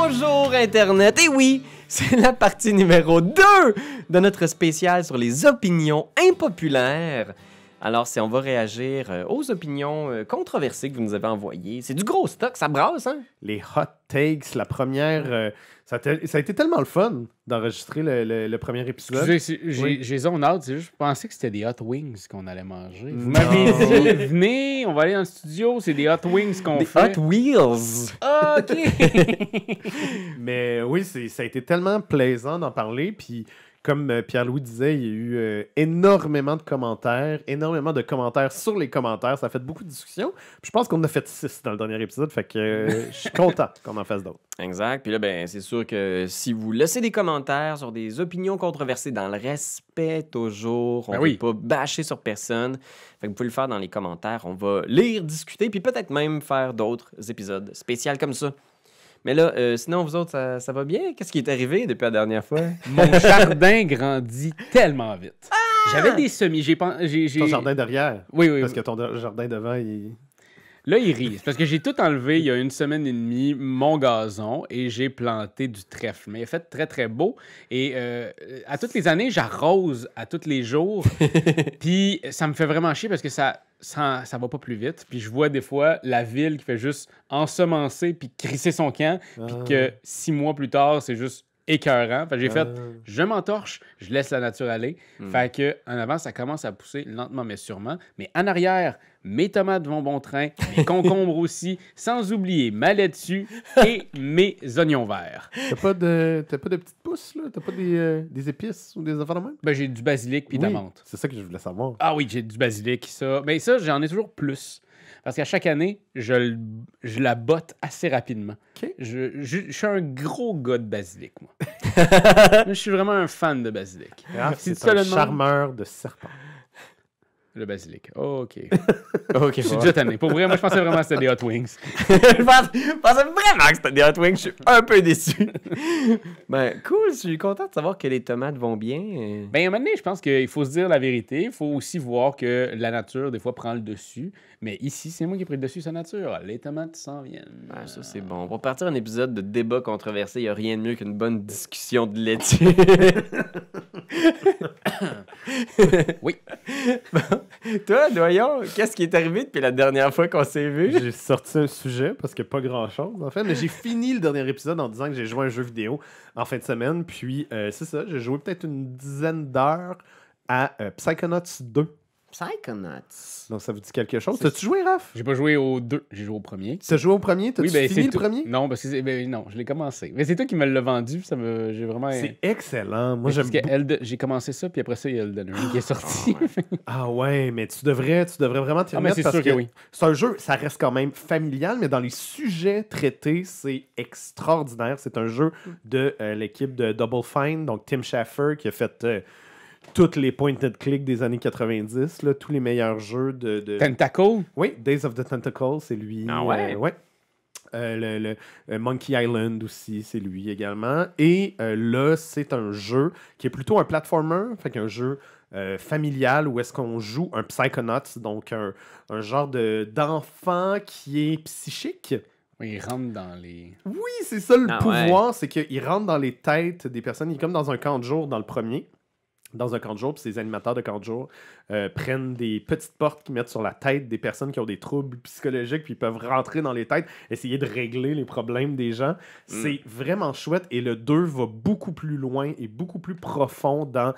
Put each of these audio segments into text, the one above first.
Bonjour Internet! Et oui, c'est la partie numéro 2 de notre spécial sur les opinions impopulaires. Alors, on va réagir aux opinions controversées que vous nous avez envoyées. C'est du gros stock, ça brasse, hein? Les hot takes, la première... ça a été tellement le fun d'enregistrer le premier épisode. J'ai zone out, c'est juste, je pensais que c'était des hot wings qu'on allait manger. Vous m'avez dit, venez, on va aller dans le studio, c'est des hot wings qu'on fait. Hot Wheels! OK! Mais oui, ça a été tellement plaisant d'en parler, puis... Comme Pierre-Louis disait, il y a eu énormément de commentaires sur les commentaires. Ça a fait beaucoup de discussions. Puis je pense qu'on en a fait 6 dans le dernier épisode, fait que je suis content qu'on en fasse d'autres. Exact. Puis là, ben, c'est sûr que si vous laissez des commentaires sur des opinions controversées dans le respect toujours, on ne peut pas bâcher sur personne. Fait que vous pouvez le faire dans les commentaires. On va lire, discuter, puis peut-être même faire d'autres épisodes spéciaux comme ça. Mais là, sinon, vous autres, ça va bien? Qu'est-ce qui est arrivé depuis la dernière fois? Mon jardin grandit tellement vite. J'avais des semis. Ton jardin derrière? Oui. Parce que ton jardin devant, il... Là, il rit. C'est parce que j'ai tout enlevé il y a 1 semaine et demie, mon gazon, et j'ai planté du trèfle. Mais il a fait très, très beau. Et à toutes les années, j'arrose à tous les jours. Puis ça me fait vraiment chier parce que ça va pas plus vite. Puis je vois des fois la ville qui fait juste ensemencer puis crisser son camp. Puis que 6 mois plus tard, c'est juste écœurant. Fait que j'ai fait, je m'entorche, je laisse la nature aller. Fait que en avant, ça commence à pousser lentement mais sûrement. Mais en arrière, mes tomates vont bon train, mes concombres aussi, sans oublier ma laitue et mes oignons verts. T'as pas de petites pousses, là? T'as pas des épices ou des affaires de même? Ben, j'ai du basilic puis de la menthe. C'est ça que je voulais savoir. Ah oui, j'ai du basilic, ça. Mais ça, j'en ai toujours plus. Parce qu'à chaque année, je la botte assez rapidement. Okay. Je suis un gros gars de basilic, moi. Je suis vraiment un fan de basilic. C'est un charmeur de serpent. Le basilic. Oh, OK. OK, Je suis déjà tanné. Pour vrai, moi, je pensais vraiment que c'était des hot wings. Je pensais vraiment que c'était des hot wings. Je suis un peu déçu. Ben, cool. Je suis content de savoir que les tomates vont bien. Ben, à un moment donné, je pense qu'il faut se dire la vérité. Il faut aussi voir que la nature, des fois, prend le dessus. Mais ici, c'est moi qui ai pris le dessus sur la nature. Les tomates s'en viennent. Ah, ça, c'est bon. On va partir un épisode de débat controversé. Il n'y a rien de mieux qu'une bonne discussion de laitier. Oui. Bon. Toi, Doyon, qu'est-ce qui est arrivé depuis la dernière fois qu'on s'est vu? J'ai sorti un sujet parce qu'il n'y a pas grand-chose, en fait. Mais j'ai fini le dernier épisode en disant que j'ai joué à un jeu vidéo en fin de semaine. Puis, c'est ça, j'ai joué peut-être une dizaine d'heures à Psychonauts 2. Psychonauts. Donc, ça vous dit quelque chose? T'as-tu joué, Raph? J'ai pas joué aux 2, j'ai joué au premier. Tu as joué au premier? T'as-tu fini le premier? Non, parce que non, je l'ai commencé. Mais c'est toi qui me l'as vendu, j'ai vraiment... C'est excellent. Moi, j'aime beaucoup. J'ai commencé ça, puis après ça, il y a Elden Ring qui est sorti. Ah ouais, mais tu devrais vraiment t'y remettre parce que oui. C'est un jeu, ça reste quand même familial, mais dans les sujets traités, c'est extraordinaire. C'est un jeu de l'équipe de Double Fine, donc Tim Schafer, qui a fait... toutes les point-and-click des années 90, là, tous les meilleurs jeux de... Tentacle? Oui, Days of the Tentacle, c'est lui. Ah ouais? Ouais. Le Monkey Island aussi, c'est lui également. Et là, c'est un jeu qui est plutôt un platformer, fait qu'un jeu familial où est-ce qu'on joue un Psychonauts, donc un genre d'enfant qui est psychique. Oui, il rentre dans les... Oui, c'est ça le pouvoir, c'est qu'il rentre dans les têtes des personnes. Il est comme dans un camp de jour dans le premier. Dans un camp de jour, puis ces animateurs de camp de jour prennent des petites portes qu'ils mettent sur la tête des personnes qui ont des troubles psychologiques, puis ils peuvent rentrer dans les têtes, essayer de régler les problèmes des gens. C'est vraiment chouette, et le 2 va beaucoup plus loin et beaucoup plus profond dans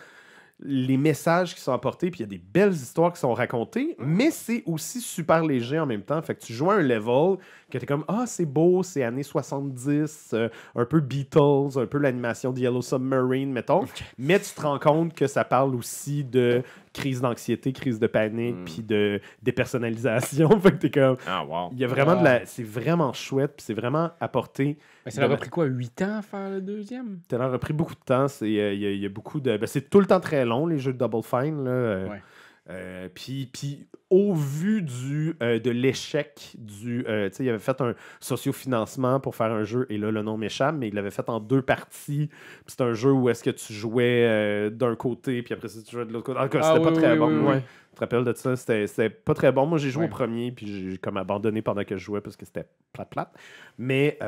les messages qui sont apportés, puis il y a des belles histoires qui sont racontées, mais c'est aussi super léger en même temps. Fait que tu joues à un level que t'es comme « Ah, c'est beau, c'est années 70, un peu Beatles, un peu l'animation de Yellow Submarine, mettons. » Mais tu te rends compte que ça parle aussi de crise d'anxiété, crise de panique, puis de dépersonnalisation. Fait que t'es comme... Ah, wow. Il y a vraiment de la... C'est vraiment chouette, puis c'est vraiment apporté... Mais ça leur a pris quoi, 8 ans à faire le deuxième? Ça leur a pris beaucoup de temps. Il y a beaucoup de... c'est tout le temps très long, les jeux de Double Fine. Là. Puis au vu de l'échec du... tu sais, il avait fait un sociofinancement pour faire un jeu, et là, le nom m'échappe, mais il l'avait fait en 2 parties. Puis c'est un jeu où est-ce que tu jouais d'un côté, puis après ça, tu jouais de l'autre côté. En tout cas, c'était pas très bon. Ouais. te rappelles de ça? C'était pas très bon. Moi, j'ai joué au premier, puis j'ai comme abandonné pendant que je jouais parce que c'était plate. Mais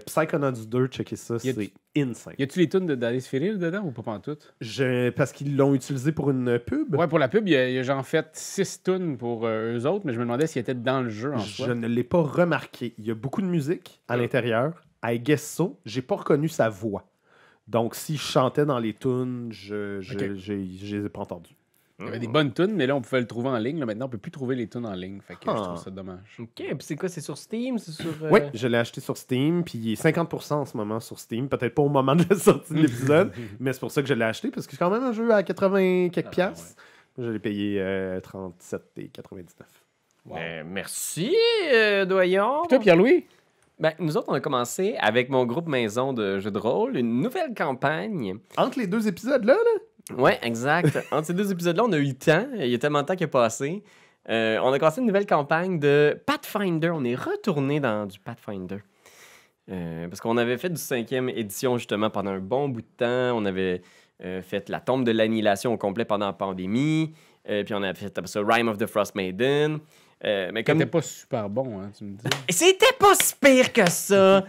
Psychonauts 2, checker ça, c'est insane. Y a-tu les tunes d'Alice Ferril dedans ou pas pantoute? Parce qu'ils l'ont utilisé pour une pub? Ouais, pour la pub, il y a genre fait 6 tunes pour eux autres, mais je me demandais s'ils étaient dans le jeu en soi. Je ne l'ai pas remarqué. Il y a beaucoup de musique à l'intérieur. I guess so. J'ai pas reconnu sa voix. Donc, si je chantais dans les tunes, je les ai pas entendus. Il y avait des bonnes tunes, mais là, on pouvait le trouver en ligne. Là, maintenant, on peut plus trouver les tunes en ligne. Fait que je trouve ça dommage. OK, puis c'est quoi? C'est sur Steam? Oui, je l'ai acheté sur Steam, puis il est 50% en ce moment sur Steam. Peut-être pas au moment de la sortie de l'épisode, mais c'est pour ça que je l'ai acheté, parce que c'est quand même un jeu à 80 quelques piastres. Je l'ai payé 37,99. Wow. Merci, Doyon. Puis toi, Pierre-Louis? Ben, nous autres, on a commencé avec mon groupe maison de jeux de rôle, une nouvelle campagne. Entre les 2 épisodes-là, Oui, exact. Entre ces 2 épisodes-là, on a eu le temps. Il y a tellement de temps qui est passé. On a commencé une nouvelle campagne de Pathfinder. On est retourné dans du Pathfinder. Parce qu'on avait fait du 5e édition, justement, pendant un bon bout de temps. On avait fait la tombe de l'annihilation au complet pendant la pandémie. Puis on a fait ça, Rime of the Frost Maiden. Mais comme... C'était pas super bon, hein, tu me dis. C'était pas si pire que ça!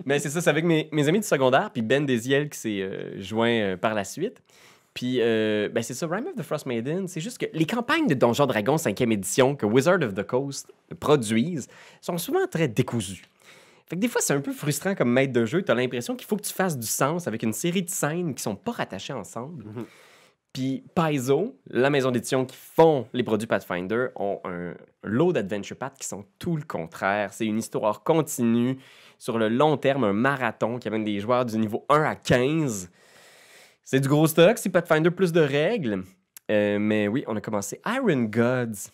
Mais c'est ça, c'est avec mes amis du secondaire, puis Ben Desiel qui s'est joint par la suite. Puis, c'est ça, Rime of the Frost Maiden, c'est juste que les campagnes de Donjons Dragons 5e édition que Wizard of the Coast produisent sont souvent très décousues. Fait que des fois, c'est un peu frustrant comme maître de jeu. Tu as l'impression qu'il faut que tu fasses du sens avec une série de scènes qui sont pas rattachées ensemble. Mm-hmm. Puis Paizo, la maison d'édition qui font les produits Pathfinder, ont un lot d'Adventure Path qui sont tout le contraire. C'est une histoire continue, sur le long terme, un marathon qui amène des joueurs du niveau 1 à 15. C'est du gros stock, c'est Pathfinder plus de règles. Mais oui, on a commencé Iron Gods,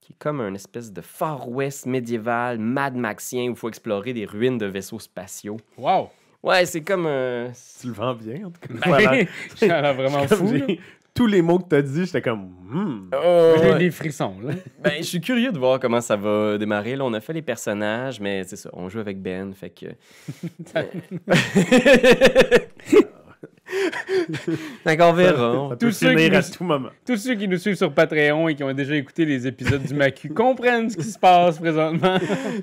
qui est comme un espèce de Far West médiéval, Mad Maxien, où il faut explorer des ruines de vaisseaux spatiaux. Wow! Ouais, c'est comme... Tu le vends bien, en tout cas. Voilà. Ça a l'air vraiment fou. Tous les mots que tu as dit, j'étais comme... J'ai des frissons, là. Ben, je suis curieux de voir comment ça va démarrer. Là, on a fait les personnages, mais c'est ça, on joue avec Ben, fait que... D'accord, on verra. Tous ceux qui nous suivent sur Patreon et qui ont déjà écouté les épisodes du Macu comprennent ce qui se passe présentement.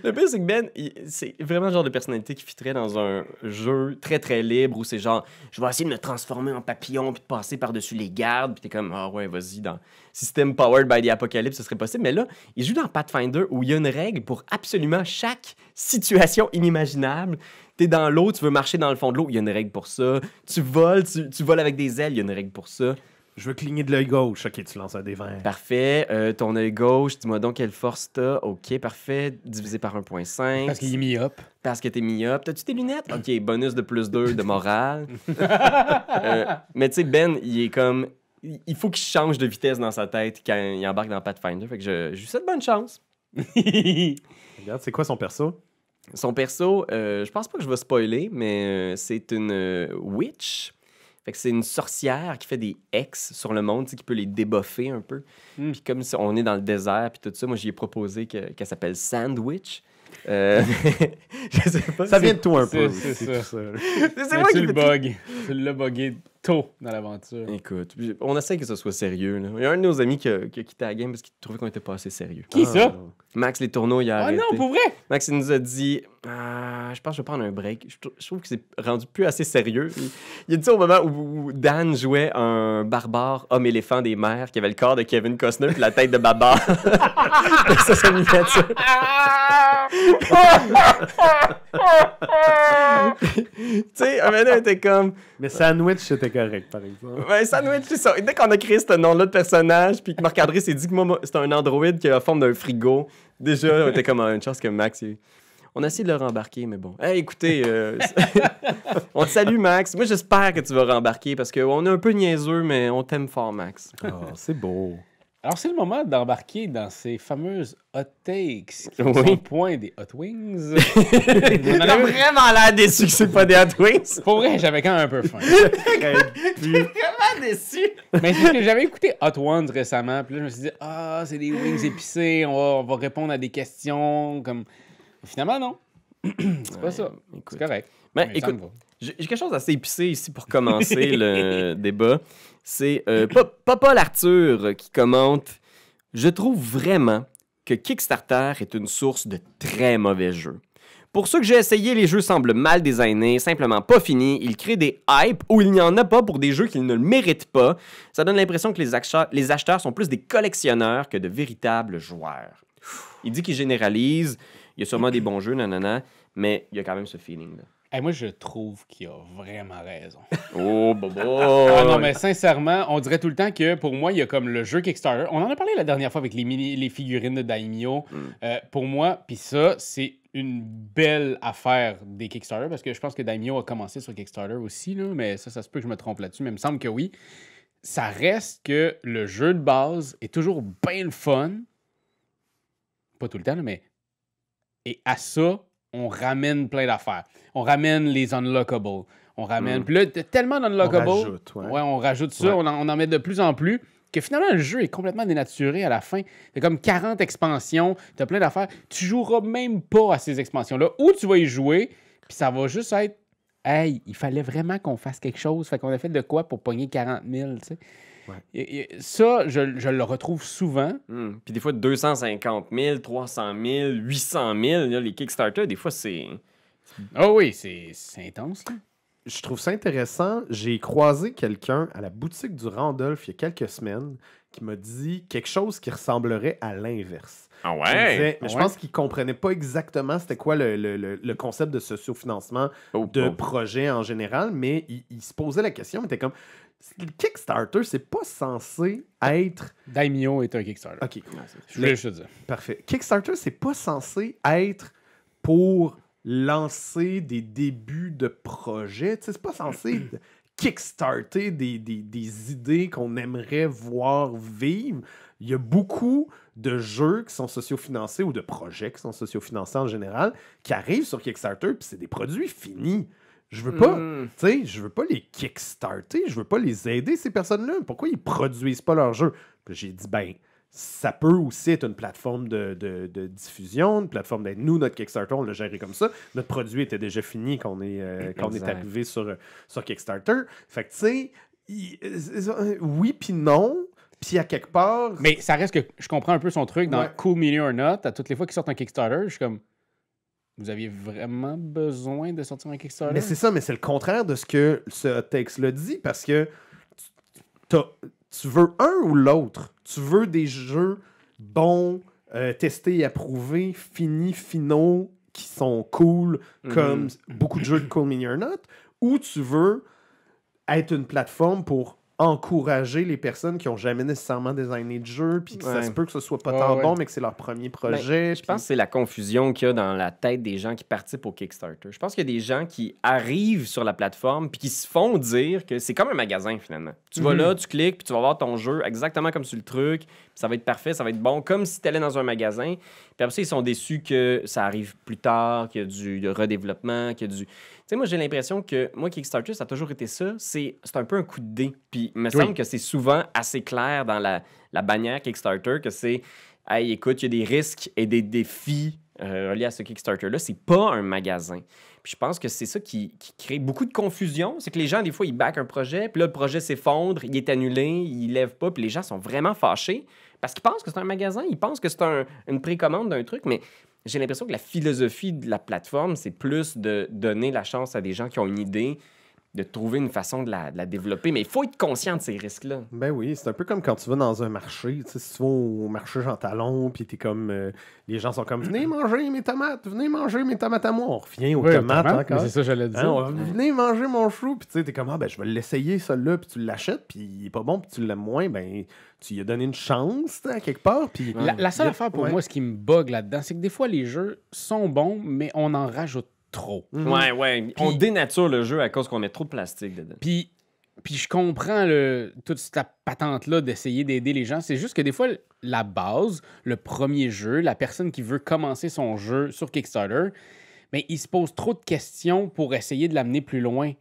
Le pire, c'est que Ben, c'est vraiment le genre de personnalité qui fitterait dans un jeu très, très libre où c'est genre, je vais essayer de me transformer en papillon puis de passer par-dessus les gardes. Puis t'es comme, ah ouais, vas-y, dans System Powered by the Apocalypse, ce serait possible. Mais là, il joue dans Pathfinder où il y a une règle pour absolument chaque situation inimaginable. T'es dans l'eau, tu veux marcher dans le fond de l'eau, il y a une règle pour ça. Tu voles, tu voles avec des ailes, il y a une règle pour ça. Je veux cligner de l'œil gauche. OK, tu lances un dé 20. Parfait. Ton œil gauche, dis-moi donc quelle force t'as. OK, parfait. Divisé par 1.5. Parce qu'il est mis up. Parce que t'es mis up. T'as-tu tes lunettes? OK, bonus de plus 2 de morale. Mais tu sais, Ben, il est comme... Il faut qu'il change de vitesse dans sa tête quand il embarque dans Pathfinder. Fait que je lui souhaite bonne chance. Regarde, c'est quoi son perso? Son perso, je pense pas que je vais spoiler, mais c'est une witch. Fait que c'est une sorcière qui fait des ex sur le monde, qui peut les débuffer un peu. Puis comme on est dans le désert, puis tout ça, moi, j'y ai proposé qu'elle s'appelle Sandwich. Je sais pas. Ça vient de toi un peu. C'est ça. C'est moi qui le bug. Tu l'as bugué tôt dans l'aventure. Écoute, on essaie que ce soit sérieux. Là. Il y a un de nos amis qui a quitté la game parce qu'il trouvait qu'on était pas assez sérieux. Qui ça? Max Les Tourneaux, il a arrêté. Ah non, pour vrai? Max, il nous a dit je pense que je vais prendre un break. Je trouve que c'est rendu plus assez sérieux. Il a dit ça au moment où Dan jouait un barbare homme-éléphant des mers qui avait le corps de Kevin Costner et la tête de Babar. Ça, c'est miniature. Tu sais, un était comme... Mais Sandwich, c'était correct, par exemple. Ouais, Sandwich, c'est ça. Dès qu'on a créé ce nom-là de personnage, puis que Marc-André s'est dit que moi, c'était un androïde qui a la forme d'un frigo, déjà, on était comme une chance que Max... On a essayé de le rembarquer, mais bon. Hey, écoutez, on te salue, Max. Moi, j'espère que tu vas rembarquer parce qu'on est un peu niaiseux, mais on t'aime fort, Max. Oh, c'est beau. Alors, c'est le moment d'embarquer dans ces fameuses hot takes qui sont point des hot wings. T'as vraiment l'air déçu que c'est pas des hot wings. Pour vrai, j'avais quand même un peu faim. Vraiment déçu. Mais c'est que j'avais écouté Hot Ones récemment, puis là, je me suis dit, c'est des wings épicés, on va répondre à des questions, comme... Finalement, non. C'est pas ça. Écoute. C'est correct. Mais écoute, j'ai quelque chose d'assez épicé ici pour commencer le débat. C'est Paul Arthur qui commente Je trouve vraiment que Kickstarter est une source de très mauvais jeux. Pour ceux que j'ai essayé, les jeux semblent mal designés, simplement pas finis. Ils créent des hypes où il n'y en a pas pour des jeux qu'ils ne le méritent pas. Ça donne l'impression que les acheteurs sont plus des collectionneurs que de véritables joueurs. Il dit qu'il généralise, il y a sûrement des bons jeux, nanana, mais il y a quand même ce feeling-là. Hey, moi, je trouve qu'il a vraiment raison. Oh, bobo! Ah non, mais sincèrement, on dirait tout le temps que pour moi, il y a comme le jeu Kickstarter. On en a parlé la dernière fois avec les figurines de Daimyo. Pour moi, puis ça, c'est une belle affaire des Kickstarter parce que je pense que Daimyo a commencé sur Kickstarter aussi, là, mais ça se peut que je me trompe là-dessus, mais il me semble que oui. Ça reste que le jeu de base est toujours bien le fun. Pas tout le temps, là, mais... Et à ça, on ramène plein d'affaires. On ramène les unlockables. On ramène... Puis là, tellement d'unlockables... On rajoute, ouais. On rajoute ça. Ouais. On en met de plus en plus que finalement, le jeu est complètement dénaturé à la fin. T'as comme 40 expansions. T'as plein d'affaires. Tu joueras même pas à ces expansions-là. Ou tu vas y jouer, puis ça va juste être... Hey, il fallait vraiment qu'on fasse quelque chose. Fait qu'on a fait de quoi pour pogner 40 000, tu sais. Ouais. Ça, je le retrouve souvent. Puis des fois, 250 000, 300 000, 800 000, là, les Kickstarter, des fois, c'est... Ah oui, c'est intense, là. Je trouve ça intéressant. J'ai croisé quelqu'un à la boutique du Randolph il y a quelques semaines qui m'a dit quelque chose qui ressemblerait à l'inverse. Ah ouais? Mais je pense qu'il ne comprenait pas exactement c'était quoi le concept de sociofinancement de projet en général, mais il se posait la question, il était comme... Le Kickstarter, c'est pas censé être... Daimyo est un Kickstarter. OK. Je voulais juste dire. Parfait. Kickstarter, c'est pas censé être pour lancer des débuts de projet. C'est pas censé kickstarter des idées qu'on aimerait voir vivre. Il y a beaucoup de jeux qui sont sociofinancés ou de projets qui sont sociofinancés en général qui arrivent sur Kickstarter, puis c'est des produits finis. Je veux pas, je veux pas les kickstarter, je veux pas les aider, ces personnes-là. Pourquoi ils produisent pas leur jeu? Puis j'ai dit, ça peut aussi être une plateforme de diffusion, une plateforme d'aide. Nous, notre Kickstarter, on l'a géré comme ça. Notre produit était déjà fini quand on est arrivé sur Kickstarter. Fait que, tu sais, oui puis non. Puis à quelque part... Mais ça reste que je comprends un peu son truc dans Cool Mini or Not. À toutes les fois qu'ils sortent un Kickstarter, je suis comme... Vous aviez vraiment besoin de sortir un Kickstarter? Mais c'est ça, mais c'est le contraire de ce que ce texte-là dit, parce que tu veux un ou l'autre. Tu veux des jeux bons, testés et approuvés, finaux, qui sont cool, comme beaucoup de jeux de Cool Mini or Not, ou tu veux être une plateforme pour encourager les personnes qui n'ont jamais nécessairement designé de jeu, puis que ça se peut que ce soit pas tant bon, mais que c'est leur premier projet. Je pense que c'est la confusion qu'il y a dans la tête des gens qui participent au Kickstarter. Je pense qu'il y a des gens qui arrivent sur la plateforme puis qui se font dire que c'est comme un magasin, finalement. Tu vas là, tu cliques, puis tu vas voir ton jeu exactement comme sur le truc, puis ça va être parfait, ça va être bon, comme si tu allais dans un magasin. Puis après ça, ils sont déçus que ça arrive plus tard, qu'il y a du redéveloppement, qu'il y a du... Tu sais, moi, j'ai l'impression que, Kickstarter, ça a toujours été ça. C'est un peu un coup de dé. Puis, il me semble que c'est souvent assez clair dans la bannière Kickstarter que c'est, hey, écoute, il y a des risques et des défis reliés à ce Kickstarter-là. C'est pas un magasin. Puis, je pense que c'est ça qui crée beaucoup de confusion. C'est que les gens, des fois, ils backent un projet, puis là, le projet s'effondre, il est annulé, il lève pas, puis les gens sont vraiment fâchés parce qu'ils pensent que c'est un magasin, ils pensent que c'est une précommande d'un truc, mais... J'ai l'impression que la philosophie de la plateforme, c'est plus de donner la chance à des gens qui ont une idée, de trouver une façon de la développer. Mais il faut être conscient de ces risques-là. Ben oui, c'est un peu comme quand tu vas dans un marché. Tu sais, si tu vas au marché Jean Talon, puis t'es comme... les gens sont comme, venez manger mes tomates à moi. On revient aux tomates encore. C'est ça, j'allais dire. Venez manger mon chou. Puis tu sais, t'es comme, je vais l'essayer, celui-là, puis tu l'achètes, puis il est pas bon, puis tu l'aimes moins. Ben, tu lui as donné une chance, à quelque part. Puis la seule affaire pour moi, ce qui me bug là-dedans, c'est que des fois, les jeux sont bons, mais on en rajoute trop. Ouais. On dénature le jeu à cause qu'on met trop de plastique dedans. Puis je comprends toute cette patente-là d'essayer d'aider les gens. C'est juste que des fois, la base, le premier jeu, la personne qui veut commencer son jeu sur Kickstarter, mais il se pose trop de questions pour essayer de l'amener plus loin.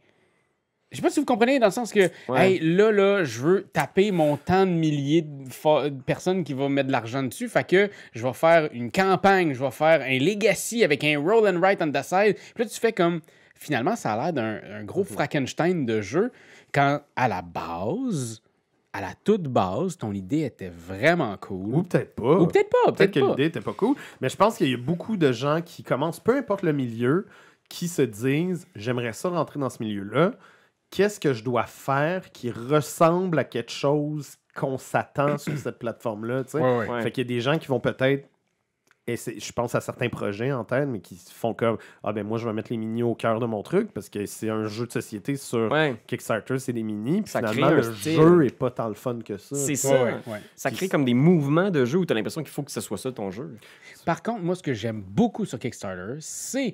Je sais pas si vous comprenez, dans le sens que, hey, là, je veux taper mon tant de milliers de personnes qui vont mettre de l'argent dessus. Fait que je vais faire une campagne, je vais faire un legacy avec un roll and write on the side. Puis là, tu fais comme... Finalement, ça a l'air d'un gros Frankenstein de jeu, quand, à la base, à la toute base, ton idée était vraiment cool. Ou peut-être pas. Ou peut-être pas. Peut-être que l'idée était pas cool. Mais je pense qu'il y a beaucoup de gens qui commencent, peu importe le milieu, qui se disent « J'aimerais ça rentrer dans ce milieu-là. Qu'est-ce que je dois faire qui ressemble à quelque chose qu'on s'attend sur cette plateforme-là? » Ouais. Fait qu'il y a des gens qui vont peut-être... Et je pense à certains projets en tête, mais qui font comme moi je vais mettre les minis au cœur de mon truc parce que c'est un jeu de société sur Kickstarter, c'est des minis. Puis finalement, le jeu est pas tant le fun que ça. C'est ça. Ça crée comme des mouvements de jeu où tu as l'impression qu'il faut que ce soit ça ton jeu. Par contre, moi, ce que j'aime beaucoup sur Kickstarter, c'est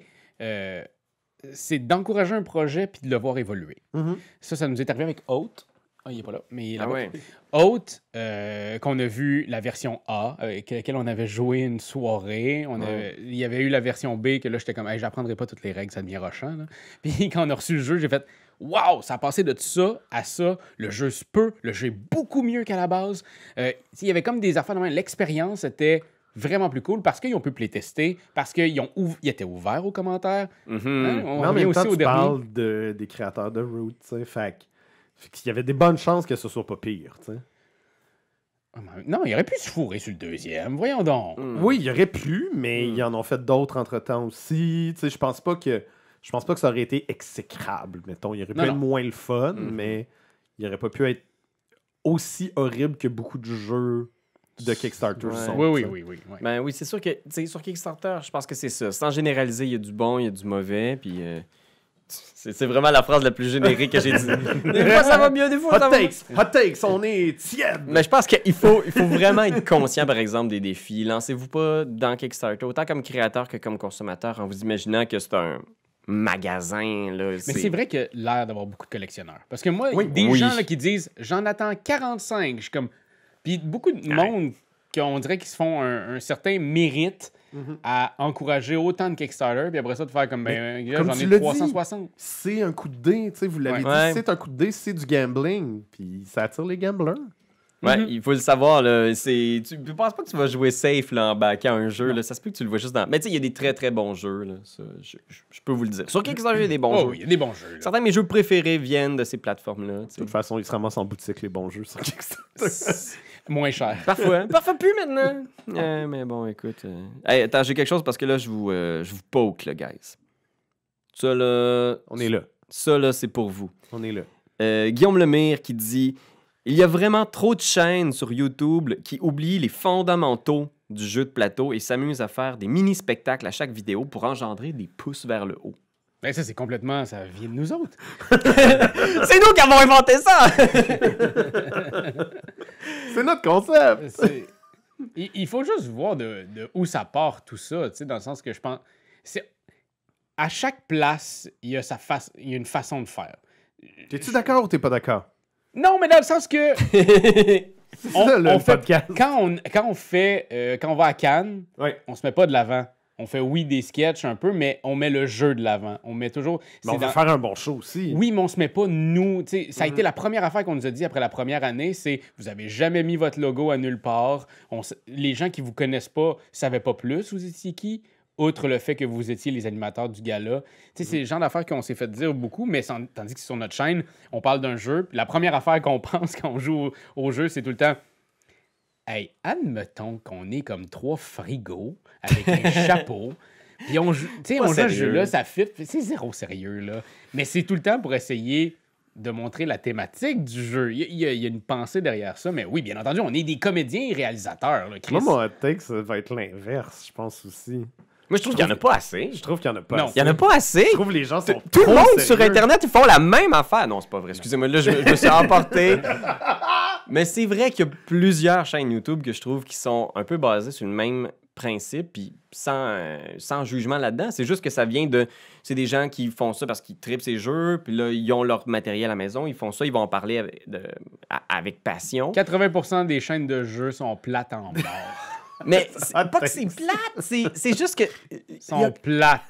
d'encourager un projet puis de le voir évoluer. Mm-hmm. Ça nous est arrivé avec Oath. Il n'est pas là, mais il est là. Ouais. Oath, qu'on a vu la version A, avec laquelle on avait joué une soirée. Il y avait eu la version B, que là, j'étais comme, j'apprendrai pas toutes les règles, ça devient rochant. Là. Puis quand on a reçu le jeu, j'ai fait, waouh, ça a passé de ça à ça. Le jeu le jeu est beaucoup mieux qu'à la base. Il y avait comme des affaires de même. L'expérience était vraiment plus cool parce qu'ils ont pu playtester, parce qu'ils étaient ouverts aux commentaires. Mm-hmm. On mais en revient même temps, aussi au tu dernier. parles des créateurs de Root, tu sais, fait qu'il y avait des bonnes chances que ce soit pas pire, tu sais. Non, il aurait pu se fourrer sur le deuxième. Voyons donc. Oui, il y aurait pu, mais ils en ont fait d'autres entre-temps aussi. Tu sais, je pense pas que ça aurait été exécrable, mettons. Il aurait pu être moins le fun, mais il aurait pas pu être aussi horrible que beaucoup de jeux de Kickstarter sont. Oui. Ben oui, c'est sûr que sur Kickstarter, je pense que c'est ça. Sans généraliser, il y a du bon, il y a du mauvais, puis c'est vraiment la phrase la plus générique que j'ai dit. Des fois, ça va mieux, des fois, ça va Hot takes, on est tiède! Mais je pense qu'il faut vraiment être conscient, par exemple, des défis. Lancez-vous pas dans Kickstarter, autant comme créateur que comme consommateur, en vous imaginant que c'est un magasin. Là, Mais c'est vrai que l'air d'avoir beaucoup de collectionneurs. Parce que moi, gens là, qui disent « j'en attends 45 », je suis comme... Puis beaucoup de monde, on dirait qu'ils se font un certain mérite à encourager autant de Kickstarter, puis après ça, de faire comme, j'en ai 360. C'est un coup de dé, tu sais, vous l'avez dit, c'est un coup de dé, c'est du gambling, puis ça attire les gamblers. Ouais, il faut le savoir, là. Tu penses pas que tu vas jouer safe là, en backant un jeu, là. Ça se peut que tu le vois juste dans... Mais tu sais, il y a des très, très bons jeux, là. Ça, je peux vous le dire. Sur Kickstarter, il y a des bons jeux. Oui, il y a des bons jeux. Là. Certains de mes jeux préférés viennent de ces plateformes-là. De toute façon, ils se ramassent en boutique, les bons jeux sur Kickstarter. Moins cher. Parfois. Parfois plus maintenant. Mais bon, écoute. Hey, attends, j'ai quelque chose parce que là, je vous poke, là, guys. Ça, là... On est là. Ça, là, c'est pour vous. On est là. Guillaume Lemire qui dit... Il y a vraiment trop de chaînes sur YouTube qui oublient les fondamentaux du jeu de plateau et s'amusent à faire des mini-spectacles à chaque vidéo pour engendrer des pouces vers le haut. Ben ça, c'est complètement... Ça vient de nous autres. C'est nous qui avons inventé ça! C'est notre concept! Il faut juste voir de où ça part, tout ça, tu sais, dans le sens que je pense... À chaque place, il y a une façon de faire. T'es-tu d'accord ou t'es pas d'accord? Non, mais dans le sens que... Quand on va à Cannes, on se met pas de l'avant. On fait, des sketchs un peu, mais on met le jeu de l'avant. On met toujours... Mais on va faire un bon show aussi. Oui, mais on se met pas, nous... Ça a été la première affaire qu'on nous a dit après la première année, c'est vous avez jamais mis votre logo à nulle part. Les gens qui vous connaissent pas savaient pas plus vous étiez qui, outre le fait que vous étiez les animateurs du gala. C'est le genre d'affaires qu'on s'est fait dire beaucoup, mais tandis que sur notre chaîne, on parle d'un jeu. Puis la première affaire qu'on pense quand on joue au jeu, c'est tout le temps... Hey, admettons qu'on est comme 3 frigos avec un chapeau. Puis on joue à ce jeu-là, ça fit. C'est zéro sérieux, là. Mais c'est tout le temps pour essayer de montrer la thématique du jeu. Il y a une pensée derrière ça. Mais oui, bien entendu, on est des comédiens et réalisateurs, là, Chris. Moi, mon hot take, ça va être l'inverse, je pense aussi. Moi, je trouve qu'il n'y en a pas assez. Je trouve qu'il n'y en a pas assez. Il n'y en a pas assez. Je trouve que les gens sont Tout le monde sur Internet, ils font la même affaire. Non, c'est pas vrai. Excusez-moi, là, je me suis emporté. Mais c'est vrai qu'il y a plusieurs chaînes YouTube que je trouve qui sont un peu basées sur le même principe, puis sans jugement là-dedans. C'est juste que ça vient de... C'est des gens qui font ça parce qu'ils trippent ces jeux, puis là, ils ont leur matériel à la maison, ils font ça, ils vont en parler avec passion. 80% des chaînes de jeux sont plates en mort. Mais c'est pas que c'est plate, c'est juste que... Ils sont plates.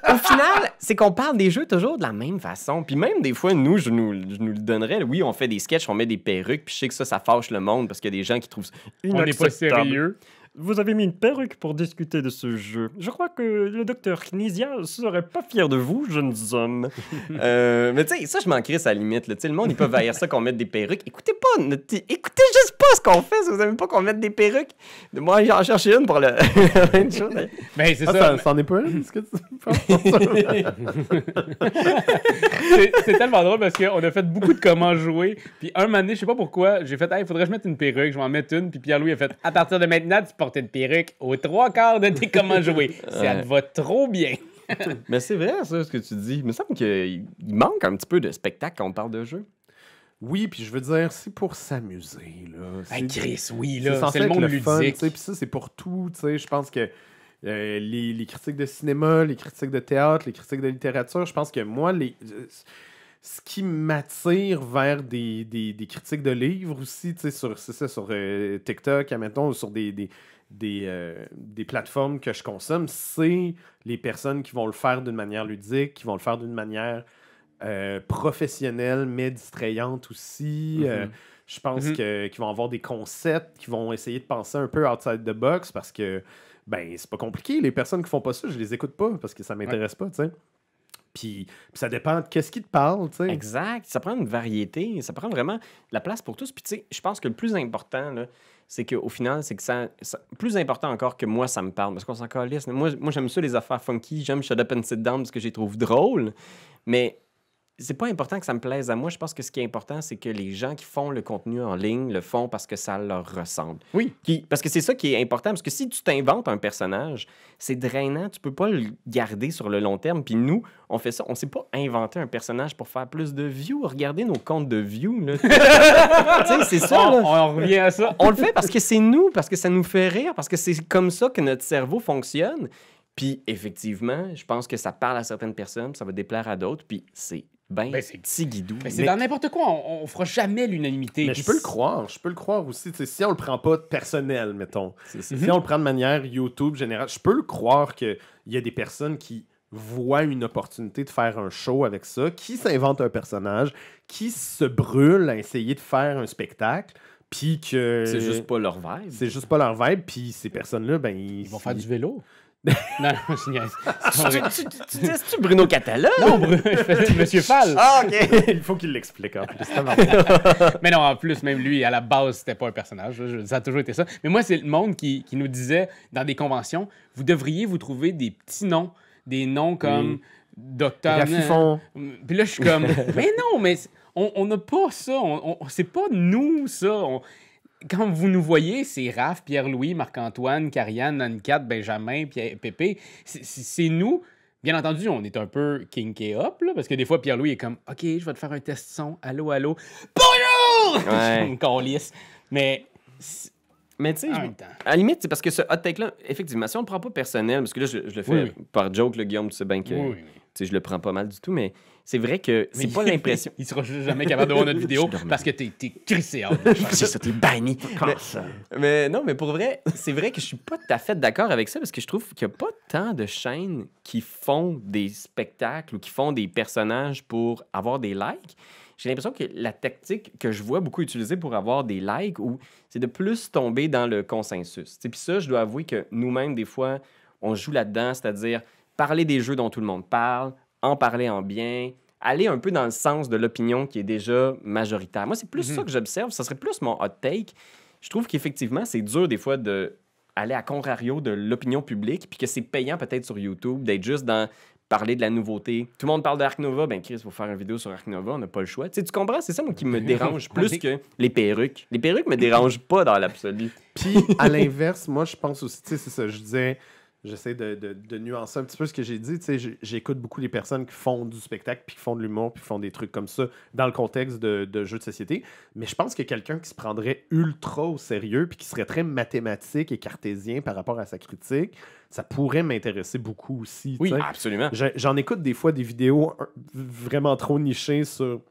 Au final, c'est qu'on parle des jeux toujours de la même façon. Puis même des fois, je nous le donnerais. Oui, on fait des sketchs, on met des perruques, puis je sais que ça fâche le monde parce qu'il y a des gens qui trouvent ça on n'est pas sérieux. Vous avez mis une perruque pour discuter de ce jeu. Je crois que le docteur Knizia serait pas fier de vous, jeunes hommes. Mais tu sais, ça, je m'en crisse à la limite. Là. Le monde, ils peuvent haïr ça qu'on mette des perruques. Écoutez juste pas ce qu'on fait si vous aimez pas qu'on mette des perruques. Moi, j'en cherche une pour le... une chose. Ben, c'est ça. Ça en est pas une, ce que tu c'est tellement drôle parce qu'on a fait beaucoup de comment jouer. Puis un moment donné, je sais pas pourquoi, j'ai fait « Hey, faudrait que je mette une perruque. » Je vais en mettre une. Puis Pierre-Louis a fait « À partir de maintenant, tu portes une perruque aux 3/4 de tes comment jouer. Ça te va trop bien. » Mais c'est vrai, ça, ce que tu dis. Il me semble qu'il manque un petit peu de spectacle quand on parle de jeu. Oui, puis je veux dire, c'est pour s'amuser, là. Hey, Chris, oui, là, c'est le monde fun, ludique. Puis ça, c'est pour tout, tu sais. Je pense que les critiques de cinéma, les critiques de théâtre, les critiques de littérature, je pense que moi, ce qui m'attire vers des critiques de livres aussi, tu sais, sur TikTok, admettons, ou sur des plateformes que je consomme, c'est les personnes qui vont le faire d'une manière ludique, qui vont le faire d'une manière professionnelle, mais distrayante aussi. Je pense qu'ils vont avoir des concepts, qui vont essayer de penser un peu outside the box parce que, ben, c'est pas compliqué. Les personnes qui font pas ça, je les écoute pas parce que ça m'intéresse pas, tu sais. Puis ça dépend de qu'est-ce qui te parle, tu sais. Exact. Ça prend une variété. Ça prend vraiment la place pour tous. Puis, tu sais, je pense que le plus important, là, c'est qu'au final, c'est que ça... Plus important encore que moi, ça me parle. Parce qu'on s'en calisse. Moi, j'aime ça, les affaires funky. J'aime Shut Up and Sit Down parce que je les trouve drôles. Mais c'est pas important que ça me plaise à moi. Je pense que ce qui est important, c'est que les gens qui font le contenu en ligne le font parce que ça leur ressemble. Oui. Parce que c'est ça qui est important. Parce que si tu t'inventes un personnage, c'est drainant. Tu peux pas le garder sur le long terme. Puis nous, on fait ça. On s'est pas inventé un personnage pour faire plus de views. Regardez nos comptes de views. Tu sais, c'est ça. Là. On revient à ça. On le fait parce que c'est nous, parce que ça nous fait rire, parce que c'est comme ça que notre cerveau fonctionne. Puis effectivement, je pense que ça parle à certaines personnes, ça va déplaire à d'autres. Puis c'est c'est petit guidou. Mais c'est dans n'importe quoi. On fera jamais l'unanimité. Mais je peux le croire aussi. T'sais, si on le prend pas personnel, mettons. Si on le prend de manière YouTube générale, je peux le croire qu'il y a des personnes qui voient une opportunité de faire un show avec ça, qui s'inventent un personnage, qui se brûlent à essayer de faire un spectacle, puis que... C'est juste pas leur vibe. C'est juste pas leur vibe, puis ces personnes-là, ben... Ils vont faire du vélo. Non, je niaise. Tu dis-tu Bruno Catala? Non, je faisais Monsieur Fall. Ah, OK. Il faut qu'il l'explique en plus. Mais non, en plus, même lui, à la base, c'était pas un personnage. Ça a toujours été ça. Mais moi, c'est le monde qui nous disait dans des conventions, vous devriez vous trouver des petits noms. Des noms comme Docteur... Raffifon. Puis là, je suis comme... mais non, mais on n'a pas ça. C'est pas nous, ça. Quand vous nous voyez, c'est Raph, Pierre-Louis, Marc-Antoine, Karianne, Anne-Cat, Benjamin, Pépé. C'est nous. Bien entendu, on est un peu kinké up, là, parce que des fois, Pierre-Louis est comme « OK, je vais te faire un test son. Allô, allô. Bonjour! » Ouais. Une calisse. Mais tu sais, à la limite, c'est parce que ce hot take-là, effectivement, si on le prend pas personnel, parce que là, je le fais par joke, le Guillaume, tu sais bien que je le prends pas mal du tout, mais c'est vrai que c'est pas l'impression. Il sera jamais capable de voir notre vidéo parce que t'es crissé. C'est ça, t'es banni. Mais non, mais pour vrai, c'est vrai que je suis pas tout à fait d'accord avec ça parce que je trouve qu'il y a pas tant de chaînes qui font des spectacles ou qui font des personnages pour avoir des likes. J'ai l'impression que la tactique que je vois beaucoup utilisée pour avoir des likes, c'est de plus tomber dans le consensus. Puis ça, je dois avouer que nous-mêmes, des fois, on joue là-dedans, c'est-à-dire parler des jeux dont tout le monde parle, en parler en bien, aller un peu dans le sens de l'opinion qui est déjà majoritaire. Moi, c'est plus ça que j'observe. Ça serait plus mon hot take. Je trouve qu'effectivement, c'est dur des fois d'aller à contrario de l'opinion publique, puis que c'est payant peut-être sur YouTube d'être juste dans... parler de la nouveauté. Tout le monde parle d'Ark Nova. Ben, Chris, il faut faire une vidéo sur Ark Nova. On n'a pas le choix. Tu comprends? C'est ça, moi, qui me dérange plus que les perruques. Les perruques me dérangent pas dans l'absolu. Puis, à l'inverse, moi, je pense aussi, c'est ça, je disais, j'essaie de nuancer un petit peu ce que j'ai dit. J'écoute beaucoup les personnes qui font du spectacle, puis qui font de l'humour, puis qui font des trucs comme ça dans le contexte de jeux de société. Mais je pense que quelqu'un qui se prendrait ultra au sérieux, puis qui serait très mathématique et cartésien par rapport à sa critique, ça pourrait m'intéresser beaucoup aussi. Oui, absolument. J'en écoute des fois des vidéos vraiment trop nichées sur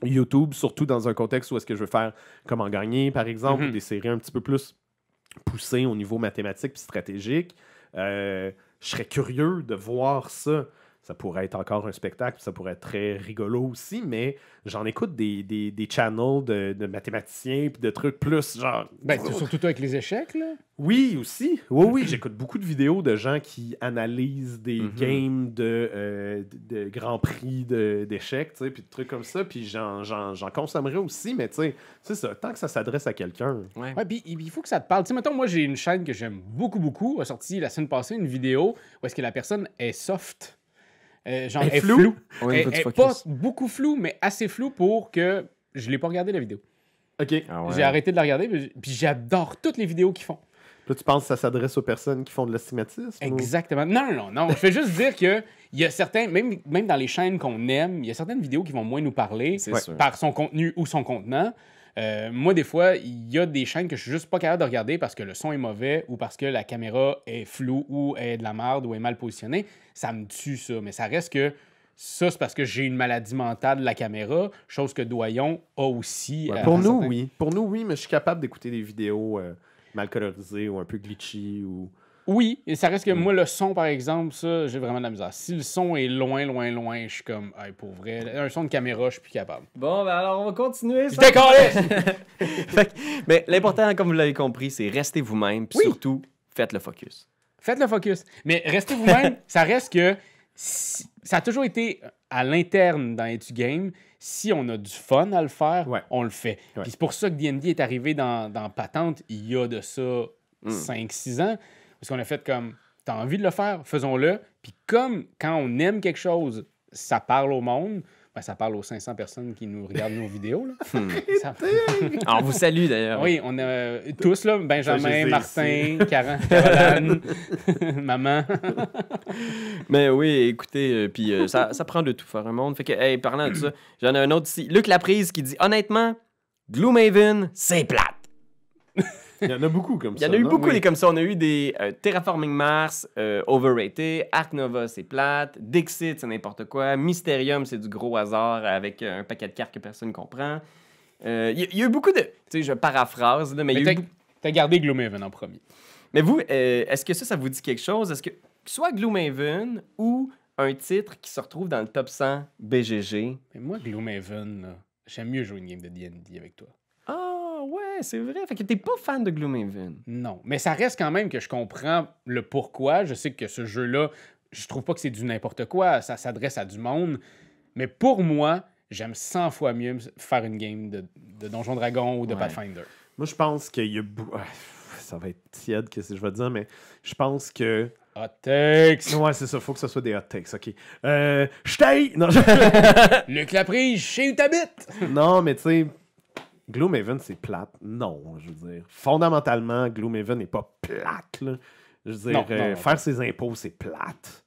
YouTube, surtout dans un contexte où est-ce que je veux faire comment gagner, par exemple, ou des séries un petit peu plus poussées au niveau mathématique puis stratégique. Je serais curieux de voir ça. ça pourrait être encore un spectacle, ça pourrait être très rigolo aussi, mais j'en écoute des channels de mathématiciens puis de trucs plus genre... Surtout avec les échecs, là. Oui, aussi. Oui, j'écoute beaucoup de vidéos de gens qui analysent des games de Grand Prix d'échecs, tu sais, puis de trucs comme ça, puis j'en consommerais aussi, mais tu sais, c'est ça, tant que ça s'adresse à quelqu'un. Ouais, puis il faut que ça te parle. Tu sais, mettons, moi, j'ai une chaîne que j'aime beaucoup, a sorti la semaine passée une vidéo où est-ce que la personne est soft. Genre, elle est floue. Ouais, elle est pas beaucoup floue, mais assez floue pour que je l'ai pas regardé la vidéo. OK. J'ai arrêté de la regarder, puis j'adore toutes les vidéos qu'ils font. Là, tu penses que ça s'adresse aux personnes qui font de l'astigmatisme? Exactement. Non. Je fais juste dire que il y a certains, même dans les chaînes qu'on aime, il y a certaines vidéos qui vont moins nous parler par son contenu ou son contenant. Moi, des fois, il y a des chaînes que je suis juste pas capable de regarder parce que le son est mauvais ou parce que la caméra est floue ou est de la merde ou est mal positionnée. Ça me tue, ça. Mais ça reste que ça, c'est parce que j'ai une maladie mentale de la caméra, chose que Doyon a aussi. Pour nous, oui. Pour nous, oui, mais je suis capable d'écouter des vidéos mal colorisées ou un peu glitchy ou... Oui, et ça reste que moi, le son, par exemple, ça, j'ai vraiment de la misère. Si le son est loin, je suis comme, hey, pour vrai, un son de caméra, je suis plus capable. Bon, ben alors, on va continuer. Je décolle! Mais l'important, comme vous l'avez compris, c'est rester vous-même, puis surtout, faites le focus. Faites le focus. Mais restez vous-même, ça reste que ça a toujours été à l'interne dans Etu Game. Si on a du fun à le faire, on le fait. Puis c'est pour ça que D&D est arrivé dans Patente il y a de ça 5-6 ans. Parce qu'on a fait comme, t'as envie de le faire, faisons-le. Puis comme quand on aime quelque chose, ça parle au monde, ben ça parle aux 500 personnes qui nous regardent nos vidéos. Là. Alors, on vous salue d'ailleurs. Oui, on a tous, là, Benjamin, Martin, Caroline, maman. Mais oui, écoutez, puis ça prend de tout faire un monde. Fait que, hey, parlant de ça, j'en ai un autre ici. Luc Laprise qui dit, honnêtement, Gloomhaven, c'est plate. Il y en a beaucoup comme ça. Il y en a eu beaucoup des comme ça. On a eu des Terraforming Mars, overrated. Ark Nova, c'est plate. Dixit, c'est n'importe quoi. Mysterium, c'est du gros hasard avec un paquet de cartes que personne ne comprend. Il y a eu beaucoup de... Tu sais, je paraphrase, là, mais il y a eu... T'as gardé Gloomhaven en premier. Mais vous, est-ce que ça vous dit quelque chose? Est-ce que soit Gloomhaven ou un titre qui se retrouve dans le top 100 BGG? Mais moi, Gloomhaven, là, j'aime mieux jouer une game de D&D avec toi. Ouais, c'est vrai. Fait que t'es pas fan de Gloomhaven. Non, mais ça reste quand même que je comprends le pourquoi. Je sais que ce jeu-là, je trouve pas que c'est du n'importe quoi. Ça s'adresse à du monde. Mais pour moi, j'aime 100 fois mieux faire une game de Donjon Dragon ou de Pathfinder. Moi, je pense qu'il y a... Ça va être tiède, qu'est-ce que je vais dire, mais je pense que... Hot takes! Ouais, c'est ça. Faut que ce soit des hot takes, OK. Non, Luc Laprise, chez où t'habites? Non, mais tu sais... Gloomhaven, c'est plate. Non, je veux dire. Fondamentalement, Gloomhaven n'est pas plate. Là. Je veux dire, faire ses impôts, c'est plate.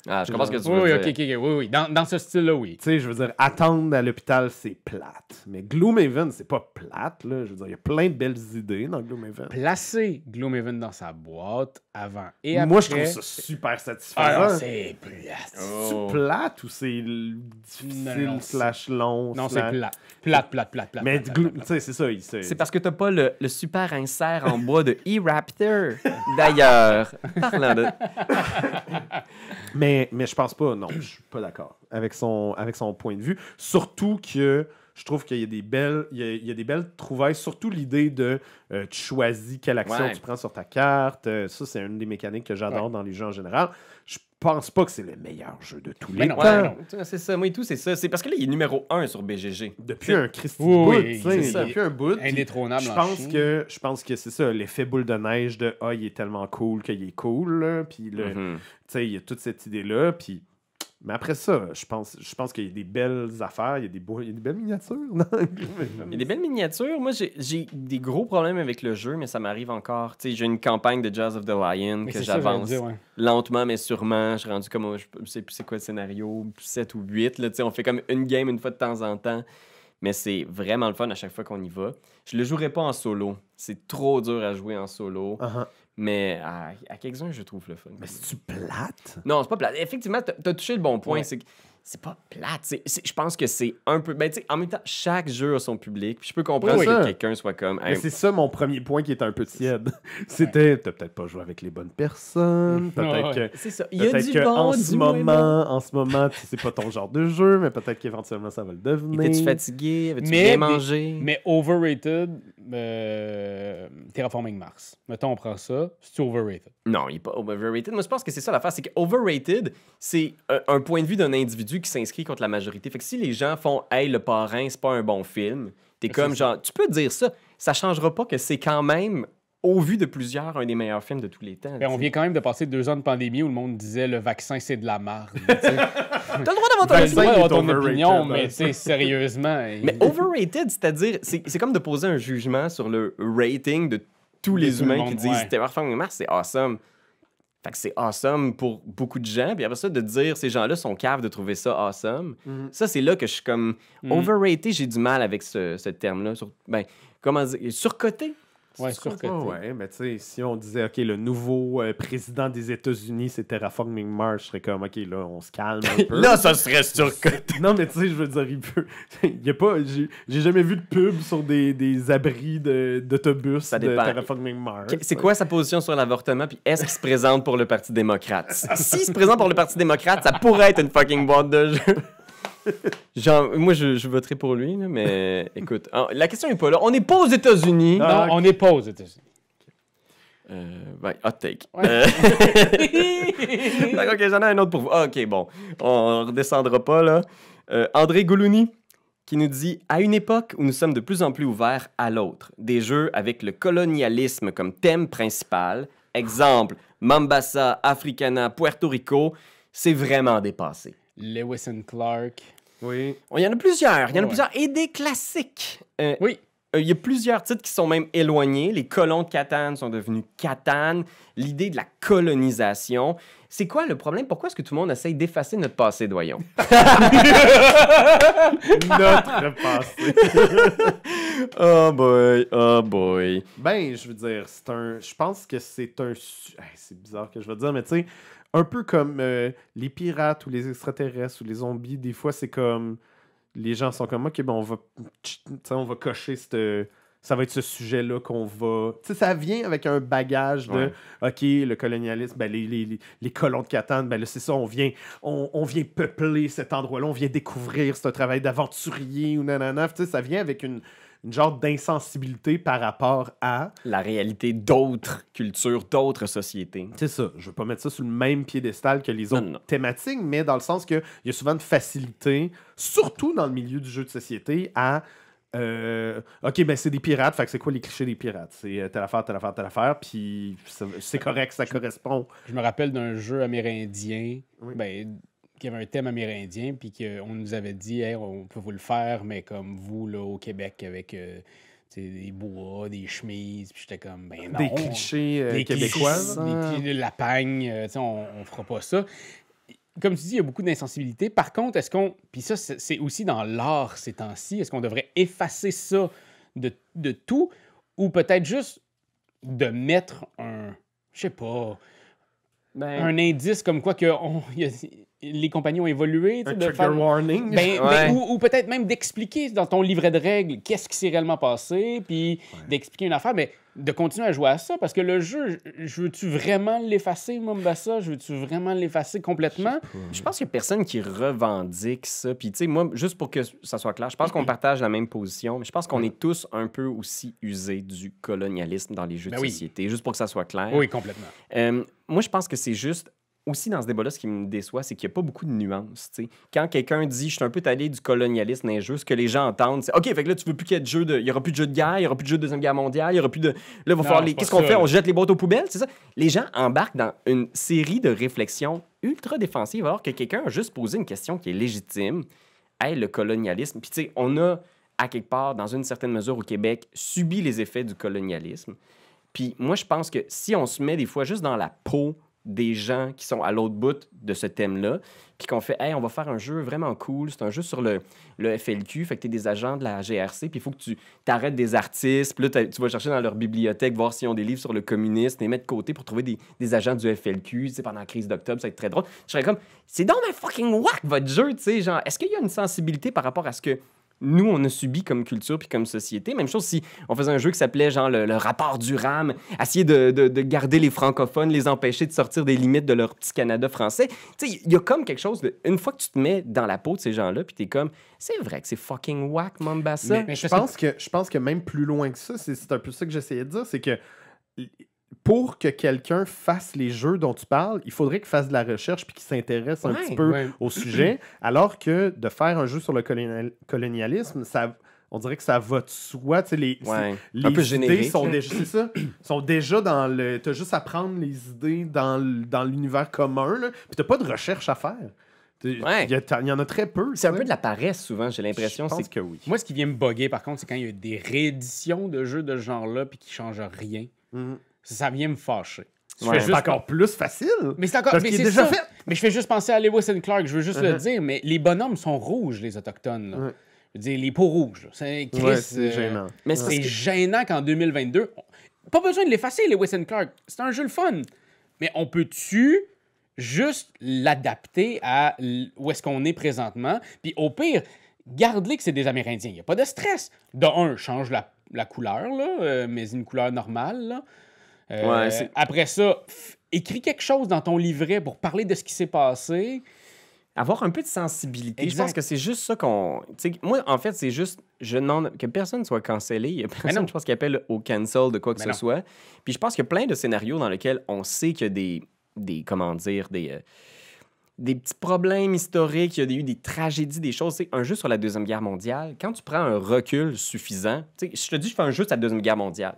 Ah, je comprends ce que tu veux dire. Oui. Dans ce style-là, oui. Tu sais, je veux dire, attendre à l'hôpital, c'est plate. Mais Gloomhaven, c'est pas plate, là. Je veux dire, il y a plein de belles idées dans Gloomhaven. Placer Gloomhaven dans sa boîte avant et après... Moi, je trouve ça super satisfaisant. Ah non, c'est plate. C'est plate ou c'est difficile / long? Non, c'est plate. Plate. Mais tu sais, c'est ça. C'est parce que t'as pas le super insert en bois de E-Raptor, d'ailleurs. Parlant de... Mais je pense pas, non, je suis pas d'accord avec son point de vue. Surtout que je trouve qu'il y a des belles trouvailles, surtout l'idée de tu choisis quelle action tu prends sur ta carte. Ça, c'est une des mécaniques que j'adore dans les jeux en général. Je pense pas que c'est le meilleur jeu de tous les temps. Non. C'est ça, moi et tout, c'est ça. C'est parce que là, il est numéro 1 sur BGG. Depuis un Christy bout, depuis un bout. Indétrônable. Je pense que c'est ça, l'effet boule de neige de « Ah, il est tellement cool qu'il est cool », puis tu sais, il y a toute cette idée-là, puis... Mais après ça, je pense qu'il y a des belles affaires, il y a des belles miniatures. Il y a des belles miniatures. Moi, j'ai des gros problèmes avec le jeu, mais ça m'arrive encore. Tu sais, j'ai une campagne de Jaws of the Lion que j'avance lentement, mais sûrement. Je suis rendu comme, je sais plus c'est quoi le scénario, 7 ou 8. Là, tu sais, on fait comme une game une fois de temps en temps. Mais c'est vraiment le fun à chaque fois qu'on y va. Je le jouerai pas en solo. C'est trop dur à jouer en solo. Mais à quelques-uns, je trouve le fun. Mais c'est-tu plate? Non, c'est pas plate. Effectivement, t'as touché le bon point. C'est que c'est pas plate. Je pense que c'est un peu... Ben, tu sais, en même temps, chaque jeu a son public. Puis je peux comprendre que quelqu'un soit comme... Mais c'est ça mon premier point qui était un peu tiède. C'était, t'as peut-être pas joué avec les bonnes personnes. Peut-être que... C'est ça. Il y a du bon, en ce moment, c'est pas ton genre de jeu, mais peut-être qu'éventuellement, ça va le devenir. Étais-tu fatigué? Avais-tu bien mangé? Mais overrated, Terraforming Mars. Mettons, on prend ça. C'est overrated. Non, il n'est pas overrated. Moi, je pense que c'est ça l'affaire. C'est que overrated, c'est un point de vue d'un individu qui s'inscrit contre la majorité. Fait que si les gens font « Hey, Le Parrain, c'est pas un bon film », t'es comme genre... Tu peux dire ça. Ça changera pas que c'est quand même, au vu de plusieurs, un des meilleurs films de tous les temps. Et on vient quand même de passer 2 ans de pandémie où le monde disait « Le vaccin, c'est de la merde. » T'as le droit d'avoir ton opinion, mais sérieusement... Mais overrated, c'est-à-dire... C'est comme de poser un jugement sur le rating de tous les humains qui disent « Terraforming Mars, c'est awesome ». Fait que c'est awesome pour beaucoup de gens. Puis après ça, de dire ces gens-là sont caves de trouver ça awesome. Ça, c'est là que je suis comme... Overrated, j'ai du mal avec ce terme-là. Comment dire? Surcoté? Ouais, surcoté. Ouais, mais tu sais, si on disait, OK, le nouveau président des États-Unis, c'est Terraforming Mars, je serais comme, OK, là, on se calme un peu. Là, ça serait surcoté. Non, mais tu sais, je veux dire, il y a pas... J'ai jamais vu de pub sur des abris d'autobus de Terraforming Mars. C'est quoi sa position sur l'avortement, puis est-ce qu'il se présente pour le Parti démocrate? S'il se présente pour le Parti démocrate, ça pourrait être une fucking boîte de jeu. Genre, moi, je voterai pour lui, là, mais écoute, la question n'est pas là. On n'est pas aux États-Unis. Non, on n'est pas aux États-Unis. Hot take. Ouais. OK, j'en ai un autre pour vous. OK, bon. On redescendra pas, là. André Goulouni, qui nous dit « À une époque où nous sommes de plus en plus ouverts à l'autre, des jeux avec le colonialisme comme thème principal, exemple, Mombasa, Africana, Puerto Rico, c'est vraiment dépassé. » Lewis and Clark. Oui. Il y en a plusieurs. Et des classiques. Oui. Il y a plusieurs titres qui sont même éloignés. Les colons de Catane sont devenus Catane. L'idée de la colonisation. C'est quoi le problème? Pourquoi est-ce que tout le monde essaye d'effacer notre passé, doyon? Notre passé. Oh boy. Ben, je veux dire, je pense que c'est un... c'est bizarre que je vais dire, mais tu sais, un peu comme les pirates ou les extraterrestres ou les zombies, des fois, c'est comme... Les gens sont comme, OK, ben on va cocher ça va être ce sujet-là qu'on va... Tu sais, ça vient avec un bagage de, OK, le colonialisme, ben les colons de Catane, ben là, c'est ça, on vient peupler cet endroit-là, on vient découvrir, c'est un travail d'aventurier ou nanana. Tu sais, ça vient avec une genre d'insensibilité par rapport à... la réalité d'autres cultures, d'autres sociétés. C'est ça. Je veux pas mettre ça sur le même piédestal que les autres thématiques, mais dans le sens qu'il y a souvent une facilité, surtout dans le milieu du jeu de société, à... OK, ben c'est des pirates, fait que c'est quoi les clichés des pirates? C'est telle affaire, puis c'est correct, ça correspond. Je me rappelle d'un jeu amérindien, qui avait un thème amérindien, puis qu'on nous avait dit, hey, on peut vous le faire, mais comme vous, là, au Québec, avec des bois, des chemises, puis j'étais comme, ben non. Des clichés québécois. Des clichés de la pagne, on fera pas ça. Comme tu dis, il y a beaucoup d'insensibilité. Par contre, est-ce qu'on... Puis ça, c'est aussi dans l'art ces temps-ci. Est-ce qu'on devrait effacer ça de tout? Ou peut-être juste de mettre je sais pas... un indice comme quoi que les compagnies ont évolué. Un trigger warning. Ou peut-être même d'expliquer dans ton livret de règles qu'est-ce qui s'est réellement passé, puis d'expliquer une affaire, mais de continuer à jouer à ça, parce que le jeu, je veux-tu vraiment l'effacer, Mombasa? Je veux-tu vraiment l'effacer complètement? Je pense qu'il n'y a personne qui revendique ça. Puis, tu sais, moi, juste pour que ça soit clair, je pense qu'on partage la même position, mais je pense qu'on est tous un peu aussi usés du colonialisme dans les jeux de société, juste pour que ça soit clair. Oui, complètement. Moi, je pense que c'est juste... Aussi, dans ce débat-là, ce qui me déçoit, c'est qu'il n'y a pas beaucoup de nuances. T'sais. Quand quelqu'un dit « je suis un peu allé du colonialisme dans les jeux », ce que les gens entendent, c'est « OK, fait que là, tu veux plus qu'il y ait de jeux de... Il n'y aura plus de jeux de guerre, il n'y aura plus de jeux de Deuxième Guerre mondiale, il n'y aura plus de... Là, il va falloir... Qu'est-ce qu'on fait? On jette les boîtes aux poubelles? » C'est ça. Les gens embarquent dans une série de réflexions ultra défensives alors que quelqu'un a juste posé une question qui est légitime. Hey, le colonialisme. Puis, tu sais, on a, à quelque part, dans une certaine mesure au Québec, subi les effets du colonialisme. Puis moi, je pense que si on se met des fois juste dans la peau des gens qui sont à l'autre bout de ce thème-là, puis qu'on fait « Hey, on va faire un jeu vraiment cool. C'est un jeu sur le FLQ. Fait que tu es des agents de la GRC, puis il faut que tu t'arrêtes des artistes. Puis là, tu vas chercher dans leur bibliothèque, voir s'ils ont des livres sur le communisme, les mettre de côté pour trouver des agents du FLQ. Tu sais, pendant la crise d'octobre, ça va être très drôle. Je serais comme « C'est donc un fucking whack, votre jeu. » Tu sais, genre, est-ce qu'il y a une sensibilité par rapport à ce que nous, on a subi comme culture puis comme société? Même chose si on faisait un jeu qui s'appelait genre le rapport du RAM, essayer de garder les francophones, les empêcher de sortir des limites de leur petit Canada français. Tu sais, il y a comme quelque chose de... Une fois que tu te mets dans la peau de ces gens-là, puis t'es comme, c'est vrai que c'est fucking whack, Mombasa. Mais je pense que même plus loin que ça, c'est un peu ça que j'essayais de dire, c'est que pour que quelqu'un fasse les jeux dont tu parles, il faudrait qu'il fasse de la recherche puis qu'il s'intéresse un petit peu au sujet, alors que de faire un jeu sur le colonialisme, on dirait que ça va de soi. Les un peu idées sont déjà dans le... Tu as juste à prendre les idées dans l'univers commun, là, puis tu n'as pas de recherche à faire. Il y en a très peu. C'est un peu de la paresse, souvent, j'ai l'impression. Je pense que oui. Moi, ce qui vient me bugger, par contre, c'est quand il y a des rééditions de jeux de ce genre-là puis qui ne changent rien. Ça vient me fâcher. C'est encore plus facile. Mais c'est encore... c'est déjà fait. Mais je fais juste penser à Lewis and Clark, je veux juste le dire, mais les bonhommes sont rouges, les Autochtones. Là. Je veux dire, les peaux rouges. C'est gênant. Mais c'est gênant qu'en 2022... Pas besoin de l'effacer, Lewis and Clark. C'est un jeu le fun. Mais on peut-tu juste l'adapter à où est-ce qu'on est présentement? Puis au pire, garde-les que c'est des Amérindiens. Il n'y a pas de stress. De un, change la couleur, là, mais une couleur normale, là. Après ça, écris quelque chose dans ton livret pour parler de ce qui s'est passé. Avoir un peu de sensibilité. Exact. Je pense que c'est juste ça qu'on... Moi, en fait, c'est juste... que personne soit cancellé. Il y a personne, je pense, qui appelle au cancel de quoi que ce soit. Puis je pense qu'il y a plein de scénarios dans lesquels on sait qu'il y a comment dire, des petits problèmes historiques, il y a eu des tragédies, des choses. C'est un jeu sur la Deuxième Guerre mondiale. Quand tu prends un recul suffisant... Je te dis, je fais un jeu sur la Deuxième Guerre mondiale.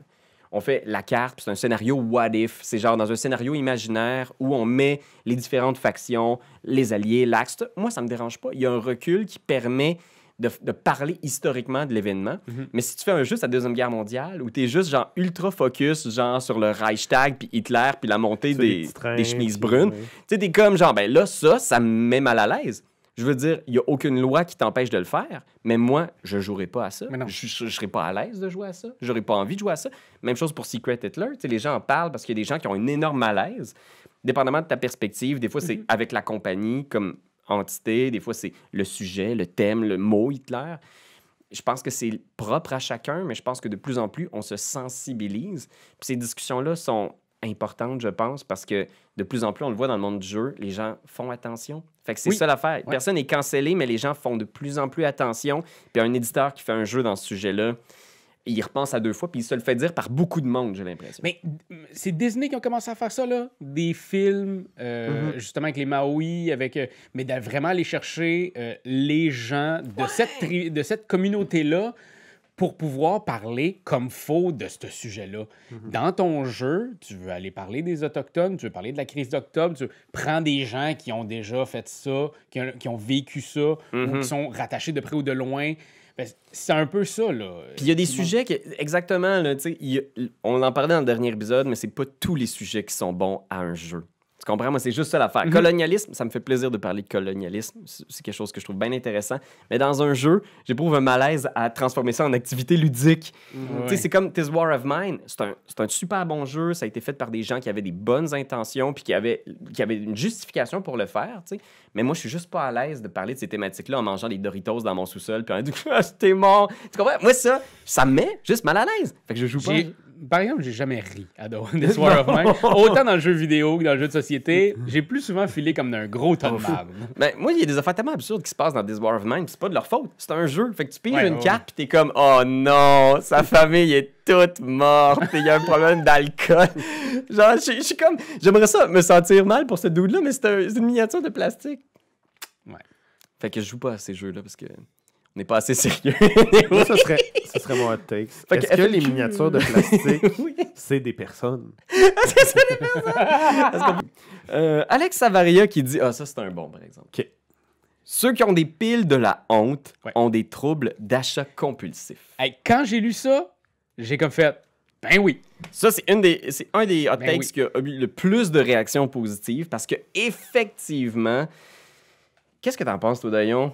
On fait la carte, puis c'est un scénario what if. C'est genre dans un scénario imaginaire où on met les différentes factions, les alliés, l'axe. Moi, ça me dérange pas. Il y a un recul qui permet de parler historiquement de l'événement. Mais si tu fais un jeu sur la Deuxième Guerre mondiale où t'es juste genre ultra focus genre sur le Reichstag, puis Hitler, puis la montée des chemises brunes, tu sais, t'es comme genre, ben là, ça me met mal à l'aise. Je veux dire, il n'y a aucune loi qui t'empêche de le faire, mais moi, je ne jouerai pas à ça. Je ne serai pas à l'aise de jouer à ça. Je n'aurai pas envie de jouer à ça. Même chose pour Secret Hitler. Tu sais, les gens en parlent parce qu'il y a des gens qui ont un énorme malaise. Dépendamment de ta perspective, des fois, c'est avec la compagnie comme entité, des fois, c'est le sujet, le thème, le mot Hitler. Je pense que c'est propre à chacun, mais je pense que de plus en plus, on se sensibilise. Puis ces discussions-là sont importante, je pense, parce que de plus en plus, on le voit dans le monde du jeu, les gens font attention. Fait que c'est ça l'affaire. Personne n'est cancellé, mais les gens font de plus en plus attention. Puis un éditeur qui fait un jeu dans ce sujet-là, il repense à deux fois, puis il se le fait dire par beaucoup de monde, j'ai l'impression. Mais c'est Disney qui a commencé à faire ça, là. Des films, justement, avec les Maui, mais de vraiment aller chercher les gens de cette communauté-là pour pouvoir parler comme faut de ce sujet-là. Dans ton jeu, tu veux aller parler des Autochtones, tu veux parler de la crise d'octobre, tu prends des gens qui ont déjà fait ça, qui ont vécu ça, ou qui sont rattachés de près ou de loin. Ben, c'est un peu ça, là. Puis il y a des sujets exactement, là, tu sais, on en parlait dans le dernier épisode, mais c'est pas tous les sujets qui sont bons à un jeu. Tu comprends? Moi, c'est juste ça l'affaire. Colonialisme, ça me fait plaisir de parler de colonialisme. C'est quelque chose que je trouve bien intéressant. Mais dans un jeu, j'éprouve un malaise à transformer ça en activité ludique. Tu sais, c'est comme This War of Mine. C'est un super bon jeu. Ça a été fait par des gens qui avaient des bonnes intentions puis qui avaient une justification pour le faire, tu sais. Mais moi, je suis juste pas à l'aise de parler de ces thématiques-là en mangeant des Doritos dans mon sous-sol puis en disant « T'es mort! » Tu comprends? Moi, ça me met juste mal à l'aise. Fait que je joue pas... Par exemple, j'ai jamais ri à This War of Mine. Autant dans le jeu vidéo que dans le jeu de société, j'ai plus souvent filé comme d'un gros tas de marde. Ben, moi, il y a des affaires tellement absurdes qui se passent dans This War of Mine, c'est pas de leur faute. C'est un jeu. Fait que tu piges une carte, pis t'es comme, oh non, sa famille est toute morte, il y a un problème d'alcool. Genre, je suis comme, j'aimerais ça me sentir mal pour ce dude-là, mais c'est une miniature de plastique. Ouais. Fait que je joue pas à ces jeux-là parce que on n'est pas assez sérieux. Moi, ça serait mon hot take. Est-ce que les miniatures de plastique, c'est des personnes? Est-ce que c'est des personnes? Alex Savaria qui dit... Ah, ça, c'est un bon, par exemple. Okay. Ceux qui ont des piles de la honte ont des troubles d'achat compulsif. Hey, quand j'ai lu ça, j'ai comme fait... Ben oui. Ça, c'est un des hot takes qui a eu le plus de réactions positives parce que, effectivement, qu'est-ce que t'en penses, toi, Daillon?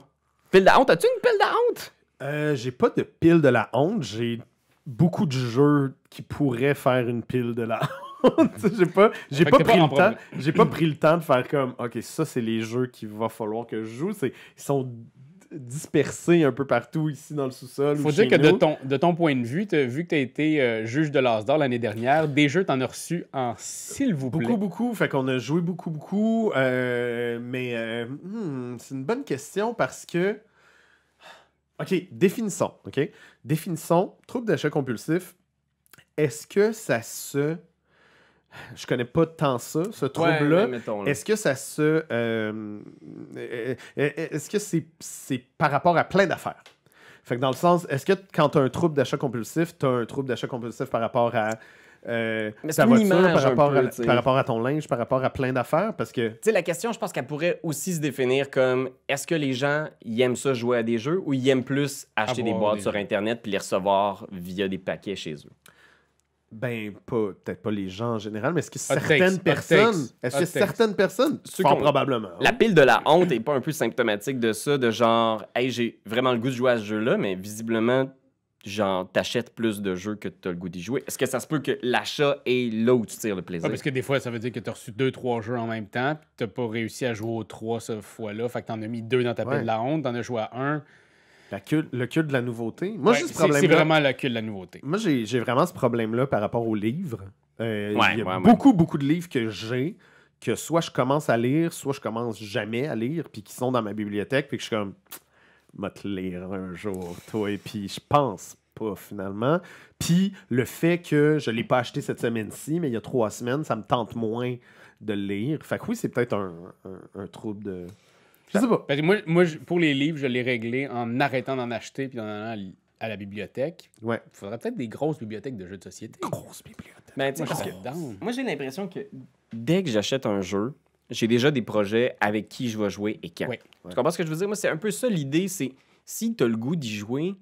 Pile de honte? As-tu une pile de honte? J'ai pas de pile de la honte. J'ai beaucoup de jeux qui pourraient faire une pile de la honte. J'ai pas pris le temps de faire comme, OK, ça, c'est les jeux qu'il va falloir que je joue. Ils sont dispersés un peu partout ici dans le sous-sol. Faut dire que de ton point de vue, vu que tu as été juge de l'Asdor l'année dernière, des jeux, tu en as reçu en s'il vous plaît. Beaucoup. Fait qu'on a joué beaucoup. Mais c'est une bonne question parce que... OK, définissons. Trouble d'achat compulsif. Est-ce que ça se... Je connais pas tant ça, ce trouble-là. Est-ce que ça se... est-ce que c'est par rapport à plein d'affaires? Fait que dans le sens, est-ce que quand tu as un trouble d'achat compulsif, tu as un trouble d'achat compulsif par rapport à ta voiture, par rapport à ton linge, par rapport à plein d'affaires? Parce que... Tu sais, la question, je pense qu'elle pourrait aussi se définir comme est-ce que les gens ils aiment ça jouer à des jeux ou ils aiment plus acheter des boîtes sur Internet puis les recevoir via des paquets chez eux? Ben, peut-être pas les gens en général, mais est-ce que certaines personnes, fort probablement. La pile de la honte est pas un peu symptomatique de ça, de genre, hey, j'ai vraiment le goût de jouer à ce jeu-là, mais visiblement, genre, t'achètes plus de jeux que t'as le goût d'y jouer. Est-ce que ça se peut que l'achat est là où tu tires le plaisir? Parce que des fois, ça veut dire que t'as reçu 2-3 jeux en même temps, puis t'as pas réussi à jouer aux 3 cette fois-là, fait que t'en as mis 2 dans ta pile de la honte, t'en as joué à 1. Le culte de la nouveauté. Moi, j'ai ce problème-là. C'est vraiment le culte de la nouveauté. Moi, j'ai vraiment ce problème-là par rapport aux livres. Il y a beaucoup de livres que j'ai que soit je commence à lire, soit je commence jamais à lire, puis qui sont dans ma bibliothèque, puis que je suis comme, va te lire un jour, toi, et puis je pense pas, finalement. Puis le fait que je l'ai pas acheté cette semaine-ci, mais il y a 3 semaines, ça me tente moins de le lire. Fait que oui, c'est peut-être un trouble de... Je sais pas. Moi, pour les livres, je l'ai réglé en arrêtant d'en acheter puis en allant à la bibliothèque. Ouais. Il faudrait peut-être des grosses bibliothèques de jeux de société. Grosses bibliothèques. Ben, moi, j'ai l'impression que dès que j'achète un jeu, j'ai déjà des projets avec qui je vais jouer et quand. Oui. Tu comprends ce que je veux dire? Moi, c'est un peu ça l'idée, c'est si tu as le goût d'y jouer,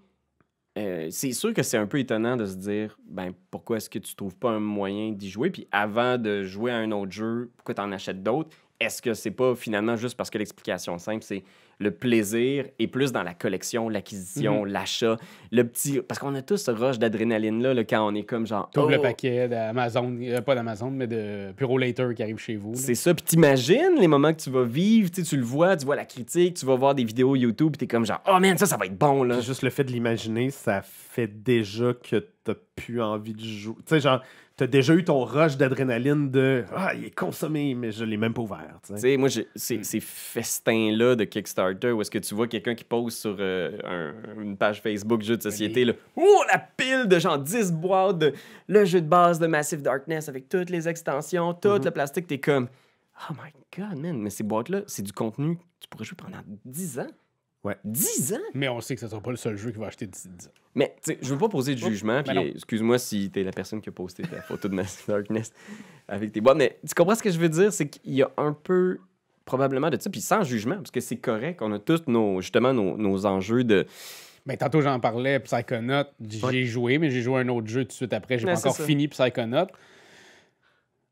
c'est sûr que c'est un peu étonnant de se dire, ben pourquoi est-ce que tu trouves pas un moyen d'y jouer? Puis avant de jouer à un autre jeu, pourquoi tu en achètes d'autres? Est-ce que c'est pas finalement juste parce que l'explication simple, c'est le plaisir est plus dans la collection, l'acquisition, l'achat, le petit... Parce qu'on a tous ce rush d'adrénaline-là là, quand on est comme genre... T'ouvres le paquet d'Amazon, pas d'Amazon, mais de Puro Later qui arrive chez vous. C'est ça, puis t'imagines les moments que tu vas vivre, tu le vois, tu vois la critique, tu vas voir des vidéos YouTube, puis t'es comme genre, oh man, ça va être bon, là. Juste le fait de l'imaginer, ça fait déjà que t'as plus envie de jouer. Tu sais, genre... T'as déjà eu ton rush d'adrénaline de « Ah, il est consommé, mais je l'ai même pas ouvert. » Tu sais, moi, ces festins-là de Kickstarter où est-ce que tu vois quelqu'un qui pose sur une page Facebook jeu de société, là, oh, la pile de genre 10 boîtes de le jeu de base de Massive Darkness avec toutes les extensions, tout le plastique, t'es comme « Oh my God, man, mais ces boîtes-là, c'est du contenu que tu pourrais jouer pendant 10 ans. » Ouais. 10 ans? Mais on sait que ce ne sera pas le seul jeu qui va acheter 10 ans. Mais, tu sais, je veux pas poser de jugement, puis excuse-moi si t'es la personne qui a posté ta photo de Massive Darkness avec tes boîtes, mais tu comprends ce que je veux dire? C'est qu'il y a un peu, probablement, de ça, puis sans jugement, parce que c'est correct, on a tous nos enjeux de... Ben, tantôt, j'en parlais, Psychonaut, j'ai joué, mais j'ai joué à un autre jeu tout de suite après. J'ai pas encore fini Psychonaut,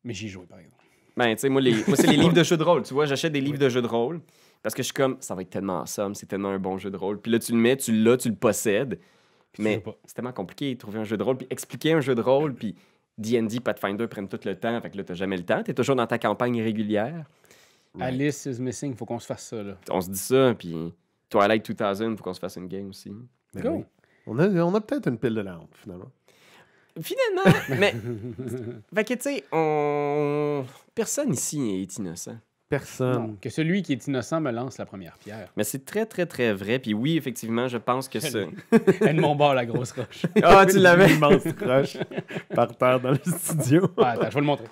mais j'y ai joué, par exemple. Ben, tu sais, moi, c'est les livres de jeux de rôle, tu vois, j'achète des livres de jeux de rôle, parce que je suis comme, ça va être tellement awesome, c'est tellement un bon jeu de rôle. Puis là, tu le mets, tu l'as, tu le possèdes. Mais c'est tellement compliqué de trouver un jeu de rôle, puis expliquer un jeu de rôle, puis D&D, Pathfinder prennent tout le temps, fait que là, t'as jamais le temps. T'es toujours dans ta campagne régulière. Alice is Missing, faut qu'on se fasse ça, là. On se dit ça, puis Twilight 2000, faut qu'on se fasse une game aussi. Go! Oui. On a peut-être une pile de la honte, finalement. Finalement, mais... Fait que, tu sais, personne ici est innocent. Personne. Non, que celui qui est innocent me lance la première pierre. Mais c'est très, très, très vrai. Puis oui, effectivement, je pense que ça... Elle mon bord, la grosse roche. Ah, tu l'avais? Une immense roche par terre dans le studio. Ah, attends, je vais le montrer.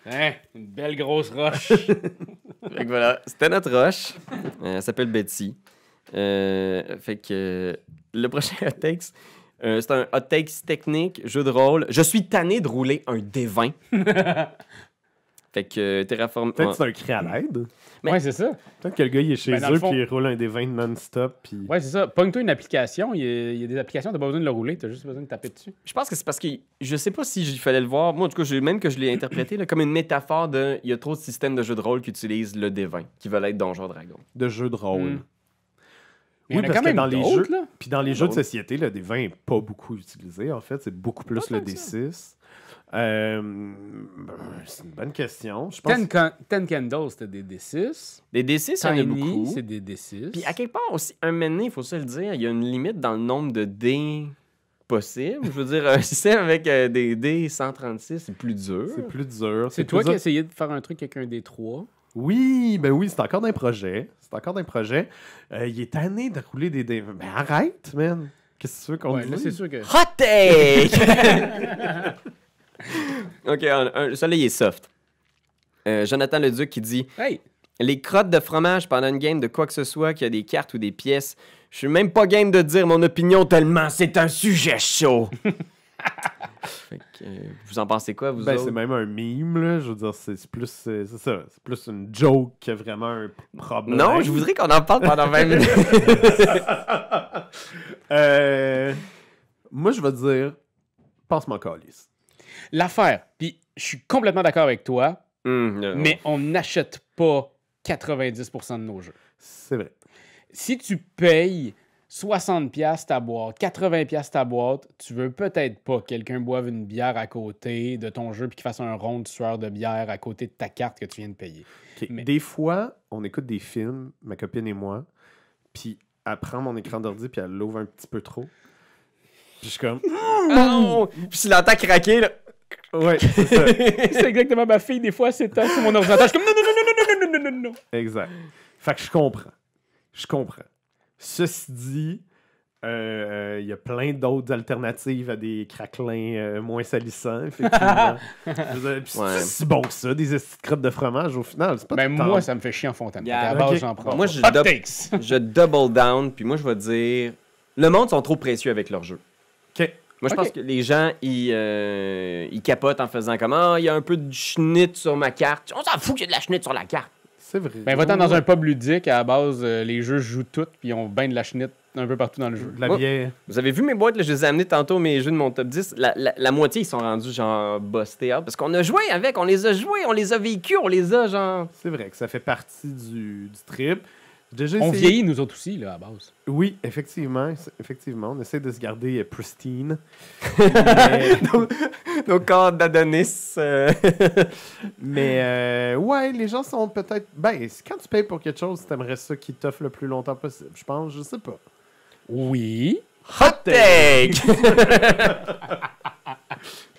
Hein, une belle grosse roche. Fait que voilà, c'était notre roche. Elle s'appelle Betsy. Fait que le prochain hot takes, c'est un hot takes technique, jeu de rôle. Je suis tanné de rouler un D20. Fait que Terraform... Peut-être que c'est un cri à l'aide. Ouais, c'est ça. Peut-être que le gars, il est chez Ben, dans eux le fond- puis il roule un des 20 non-stop. Puis... Ouais, c'est ça. Pogne-toi une application. Il y a des applications, t'as pas besoin de le rouler, t'as juste besoin de taper dessus. Je pense que c'est parce que je sais pas si il fallait le voir. Moi, en tout cas, même que je l'ai interprété là, comme une métaphore de il y a trop de systèmes de jeux de rôle qui utilisent le D20, qui veulent être Donjon Dragon. De jeux de rôle. Mm. Il y en a parce quand même dans les d'autres, jeux, là. puis dans les jeux de société, le D20 n'est pas beaucoup utilisé, en fait. C'est beaucoup plus le D6. C'est une bonne question. Je pense... Ten Candles, c'était des D6. Des D6, il y en a Tiny, beaucoup. c'est des D6. Puis à quelque part aussi, un moment donné, il faut se le dire, il y a une limite dans le nombre de dés possibles. Je veux dire, un système avec des dés 136, c'est plus dur. C'est plus dur. C'est toi qui as essayé de faire un truc avec un D3. Oui, ben oui, c'est encore d'un projet. Il est tanné de rouler des dés. Ben arrête, man. Qu'est-ce que tu veux qu'on Ouais, dise? là, c'est sûr que... Hot take! OK, celui-là, il est soft. Jonathan Leduc qui dit Hey! les crottes de fromage pendant une game de quoi que ce soit, qu'il y a des cartes ou des pièces, je suis même pas game de dire mon opinion tellement c'est un sujet chaud. Fait que, vous en pensez quoi, vous Ben, autres? c'est même un meme, là. Je veux dire, c'est plus... C'est ça. C'est plus une joke que vraiment un problème. Non, je voudrais qu'on en parle pendant 20 minutes. Moi, je vais dire... Passe-moi calice. L'affaire, puis je suis complètement d'accord avec toi, mais on n'achète pas 90% de nos jeux. C'est vrai. Si tu payes 60$ ta boîte, 80$ ta boîte, tu veux peut-être pas que quelqu'un boive une bière à côté de ton jeu puis qu'il fasse un rond de sueur de bière à côté de ta carte que tu viens de payer. Okay. Mais... Des fois, on écoute des films, ma copine et moi, puis elle prend mon écran d'ordi puis elle l'ouvre un petit peu trop. Puis je suis comme... Oh! Puis si l'entend craquer, là... Ouais, c'est ça. c'est exactement ma fille, des fois, c'est sur mon ordinateur. Je suis comme non. Exact. Fait que je comprends. Ceci dit, il y a plein d'autres alternatives à des craquelins moins salissants, effectivement. C'est si bon que ça, des petites crottes de fromage, au final. C'est pas Ben moi, ça me fait chier en fontaine. À la base, j'en prends. Moi, je double down, puis moi, je vais dire... Le monde sont trop précieux avec leur jeu. OK. Moi, je pense que les gens, ils capotent en faisant comme « Ah, il y a un peu de schnitt sur ma carte. » On s'en fout qu'il y ait de la schnitt sur la carte. C'est vrai. Ben, va-t'en dans un pub ludique, à la base, les jeux jouent tout, puis ils ont ben de la schnitt un peu partout dans le jeu. De la bière. Vous avez vu mes boîtes, là, je les ai amenées tantôt, mes jeux de mon top 10. La moitié, ils sont rendus genre bustés out. Parce qu'on a joué avec, on les a joués, on les a vécus, on les a genre... C'est vrai que ça fait partie du trip. On vieillit, nous autres aussi, là, à la base. Oui, effectivement. On essaie de se garder pristine. Nos corps d'Adonis. Mais, ouais, les gens sont peut-être... Ben, quand tu payes pour quelque chose, t'aimerais ça qui t'offre le plus longtemps possible. Je pense, je sais pas. Oui. Hot take!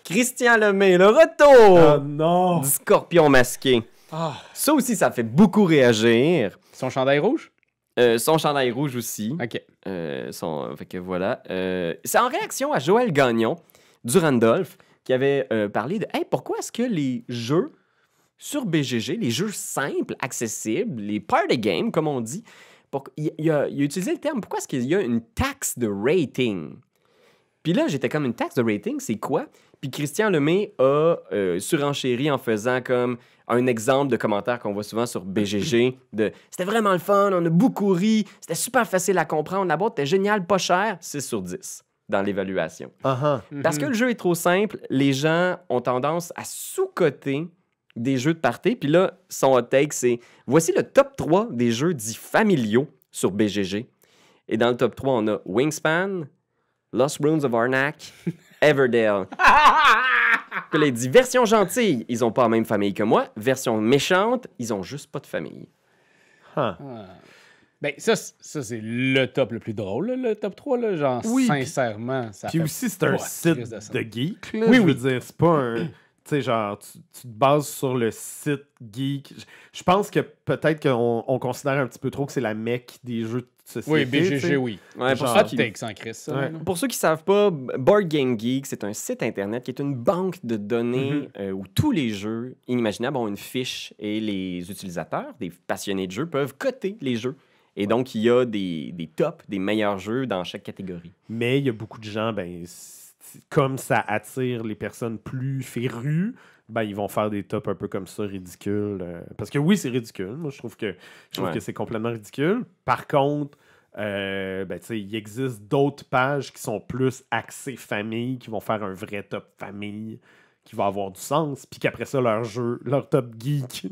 Christian Lemay, le retour Oh non! du scorpion masqué. Ça aussi, ça fait beaucoup réagir. Son chandail rouge? Son chandail rouge aussi. OK. Fait que voilà. C'est en réaction à Joël Gagnon du Randolph qui avait parlé de « Hey, pourquoi est-ce que les jeux sur BGG, les jeux simples, accessibles, les party games, comme on dit, il a utilisé le terme « Pourquoi est-ce qu'il y a une taxe de rating? » Puis là, j'étais comme « Une taxe de rating, c'est quoi? » Puis Christian Lemay a surenchéri en faisant comme un exemple de commentaire qu'on voit souvent sur BGG de « C'était vraiment le fun, on a beaucoup ri, c'était super facile à comprendre, la boîte était géniale, pas cher. » 6 sur 10 dans l'évaluation. Parce que le jeu est trop simple, les gens ont tendance à sous-coter des jeux de party. Puis là, son hot take, c'est « Voici le top 3 des jeux dits familiaux sur BGG. » Et dans le top 3, on a Wingspan, Lost Ruins of Arnak, Everdale. Puis là, il dit version gentille, ils ont pas la même famille que moi. Version méchante, ils ont juste pas de famille. Ben, ça c'est le top le plus drôle, là, le top 3, là, genre, sincèrement. Ça puis fait aussi, c'est un site de geek, là. Oui, je veux dire, c'est pas un... Tu sais, genre, tu te bases sur le site geek. Je pense que peut-être qu'on considère un petit peu trop que c'est la mecque des jeux de société. Oui, BGG, t'sais. oui. Ouais, Genre, take sans Chris, ça. Ouais. Pour ceux qui ne savent pas, Board Game Geek, c'est un site Internet qui est une banque de données où tous les jeux inimaginables ont une fiche et les utilisateurs, des passionnés de jeux, peuvent coter les jeux. Et donc, il y a des tops, des meilleurs jeux dans chaque catégorie. Mais il y a beaucoup de gens, ben, comme ça attire les personnes plus férues, ben, ils vont faire des tops un peu comme ça, ridicules. Parce que oui, c'est ridicule. Moi, je trouve que c'est complètement ridicule. Par contre, il existe d'autres pages qui sont plus axées famille, qui vont faire un vrai top famille, qui va avoir du sens, puis qu'après ça, leur top geek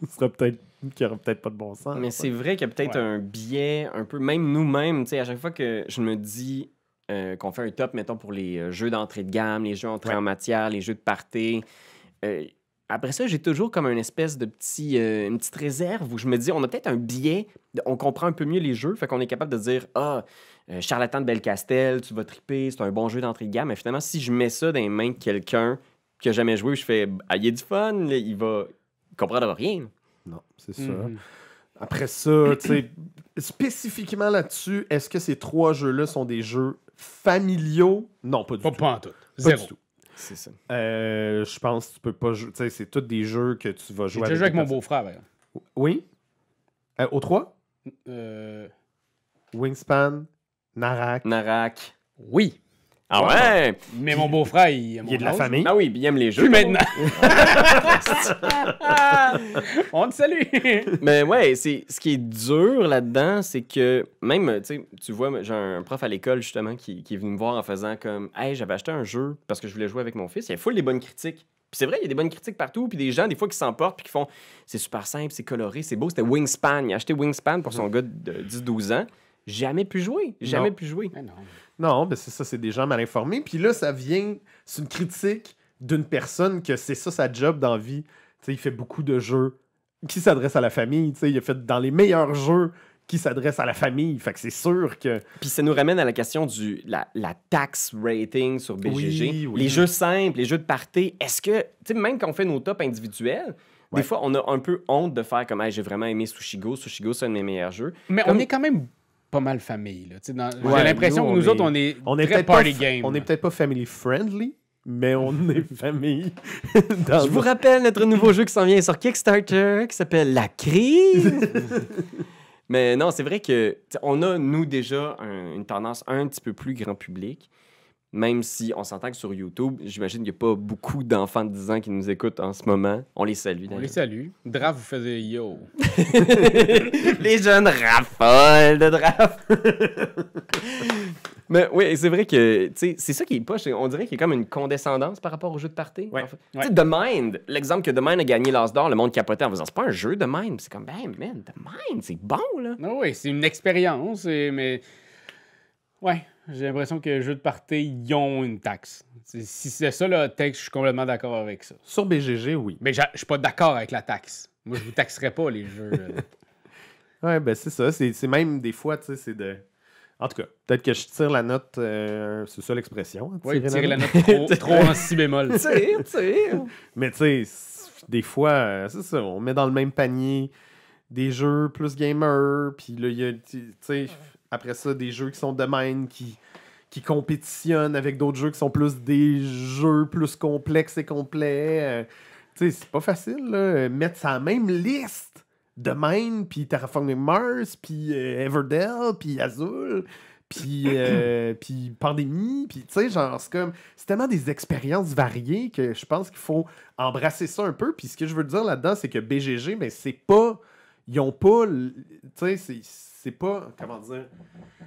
qui aura peut-être pas de bon sens. Mais c'est vrai qu'il y a peut-être un biais un peu, même nous-mêmes, à chaque fois que je me dis qu'on fait un top, mettons, pour les jeux d'entrée de gamme, les jeux entrée en matière, les jeux de party, après ça, j'ai toujours comme une espèce de une petite réserve où je me dis, on a peut-être un biais, on comprend un peu mieux les jeux, fait qu'on est capable de dire, Charlatan de Belcastel, tu vas triper, c'est un bon jeu d'entrée de gamme, mais finalement, si je mets ça dans les mains de quelqu'un qui n'a jamais joué, je fais, il y a du fun, là, il comprendra rien. Non, c'est ça. Après ça, tu sais, spécifiquement là-dessus, est-ce que ces 3 jeux-là sont des jeux familiaux? Non, pas du tout. Pas en tout. Zéro. Du tout. C'est ça. Je pense que tu peux pas jouer. Tu sais, c'est tous des jeux que tu vas jouer avec. J'ai joué avec mon beau-frère, d'ailleurs. Oui? Au 3? Wingspan, Narak. Oui. Ah ouais! Mais mon beau-frère, il est de la famille. Ah oui, il aime les jeux. Plus maintenant. On te salue. Mais ouais, ce qui est dur là-dedans, c'est que même, tu vois, j'ai un prof à l'école justement qui est venu me voir en faisant comme « Hey, j'avais acheté un jeu parce que je voulais jouer avec mon fils. » Il y a full des bonnes critiques. Puis c'est vrai, il y a des bonnes critiques partout. Puis des gens, des fois, qui s'emportent puis qui font « C'est super simple, c'est coloré, c'est beau. » C'était Wingspan. Il a acheté Wingspan pour son gars de 10-12 ans. Jamais pu jouer. Non, ben c'est ça, c'est des gens mal informés. Puis là, c'est une critique d'une personne que c'est ça sa job dans la vie. T'sais, il fait beaucoup de jeux qui s'adressent à la famille. T'sais, il a fait dans les meilleurs jeux qui s'adressent à la famille. Fait que c'est sûr que... Puis ça nous ramène à la question la tax rating sur BGG. Oui. Les jeux simples, les jeux de party, est-ce que, même quand on fait nos tops individuels, des fois, on a un peu honte de faire comme hey, j'ai vraiment aimé Sushigo. Sushigo, c'est un de mes meilleurs jeux. Mais on est quand même pas mal famille. J'ai l'impression que nous autres, on est très party game. On n'est peut-être pas family friendly, mais on est famille. Je vous rappelle notre nouveau jeu qui s'en vient sur Kickstarter, qui s'appelle La Crise. Mais non, c'est vrai que on a, nous, déjà une tendance un petit peu plus grand public. Même si on s'entend que sur YouTube, j'imagine qu'il n'y a pas beaucoup d'enfants de 10 ans qui nous écoutent en ce moment. On les salue. On les salue. Draft, vous faisiez yo. Les jeunes raffolent de draft. Mais oui, c'est vrai que c'est ça qui est poche. On dirait qu'il y a comme une condescendance par rapport au jeu de party. Ouais. En fait. The Mind, l'exemple que The Mind a gagné l'As d'or, le monde capotait en faisant c'est pas un jeu The Mind. C'est comme, ben, man, The Mind, c'est bon, là. Oui, c'est une expérience, mais. Ouais, j'ai l'impression que les jeux de party, ils ont une taxe. Si c'est ça, le texte, je suis complètement d'accord avec ça. Sur BGG, oui. Mais je suis pas d'accord avec la taxe. Moi, je vous taxerais pas les jeux. Ouais, ben c'est ça. C'est même des fois, tu sais, c'est de... En tout cas, peut-être que je tire la note... c'est ça l'expression? Hein, tirer la note trop en si bémol. Tire. Mais tu sais, des fois, c'est ça. On met dans le même panier des jeux plus gamers, puis là, il y a, tu sais... Après ça, des jeux qui sont de même, qui compétitionnent avec d'autres jeux qui sont plus des jeux plus complexes et complets. Tu sais, c'est pas facile, là. Mettre ça à la même liste de même, puis Terraforming Mars, puis Everdell, puis Azul, puis Pandémie, puis tu sais, genre, c'est tellement des expériences variées que je pense qu'il faut embrasser ça un peu. Puis ce que je veux dire là-dedans, c'est que BGG, mais c'est pas... Ils ont pas... Tu sais, c'est pas... Comment dire?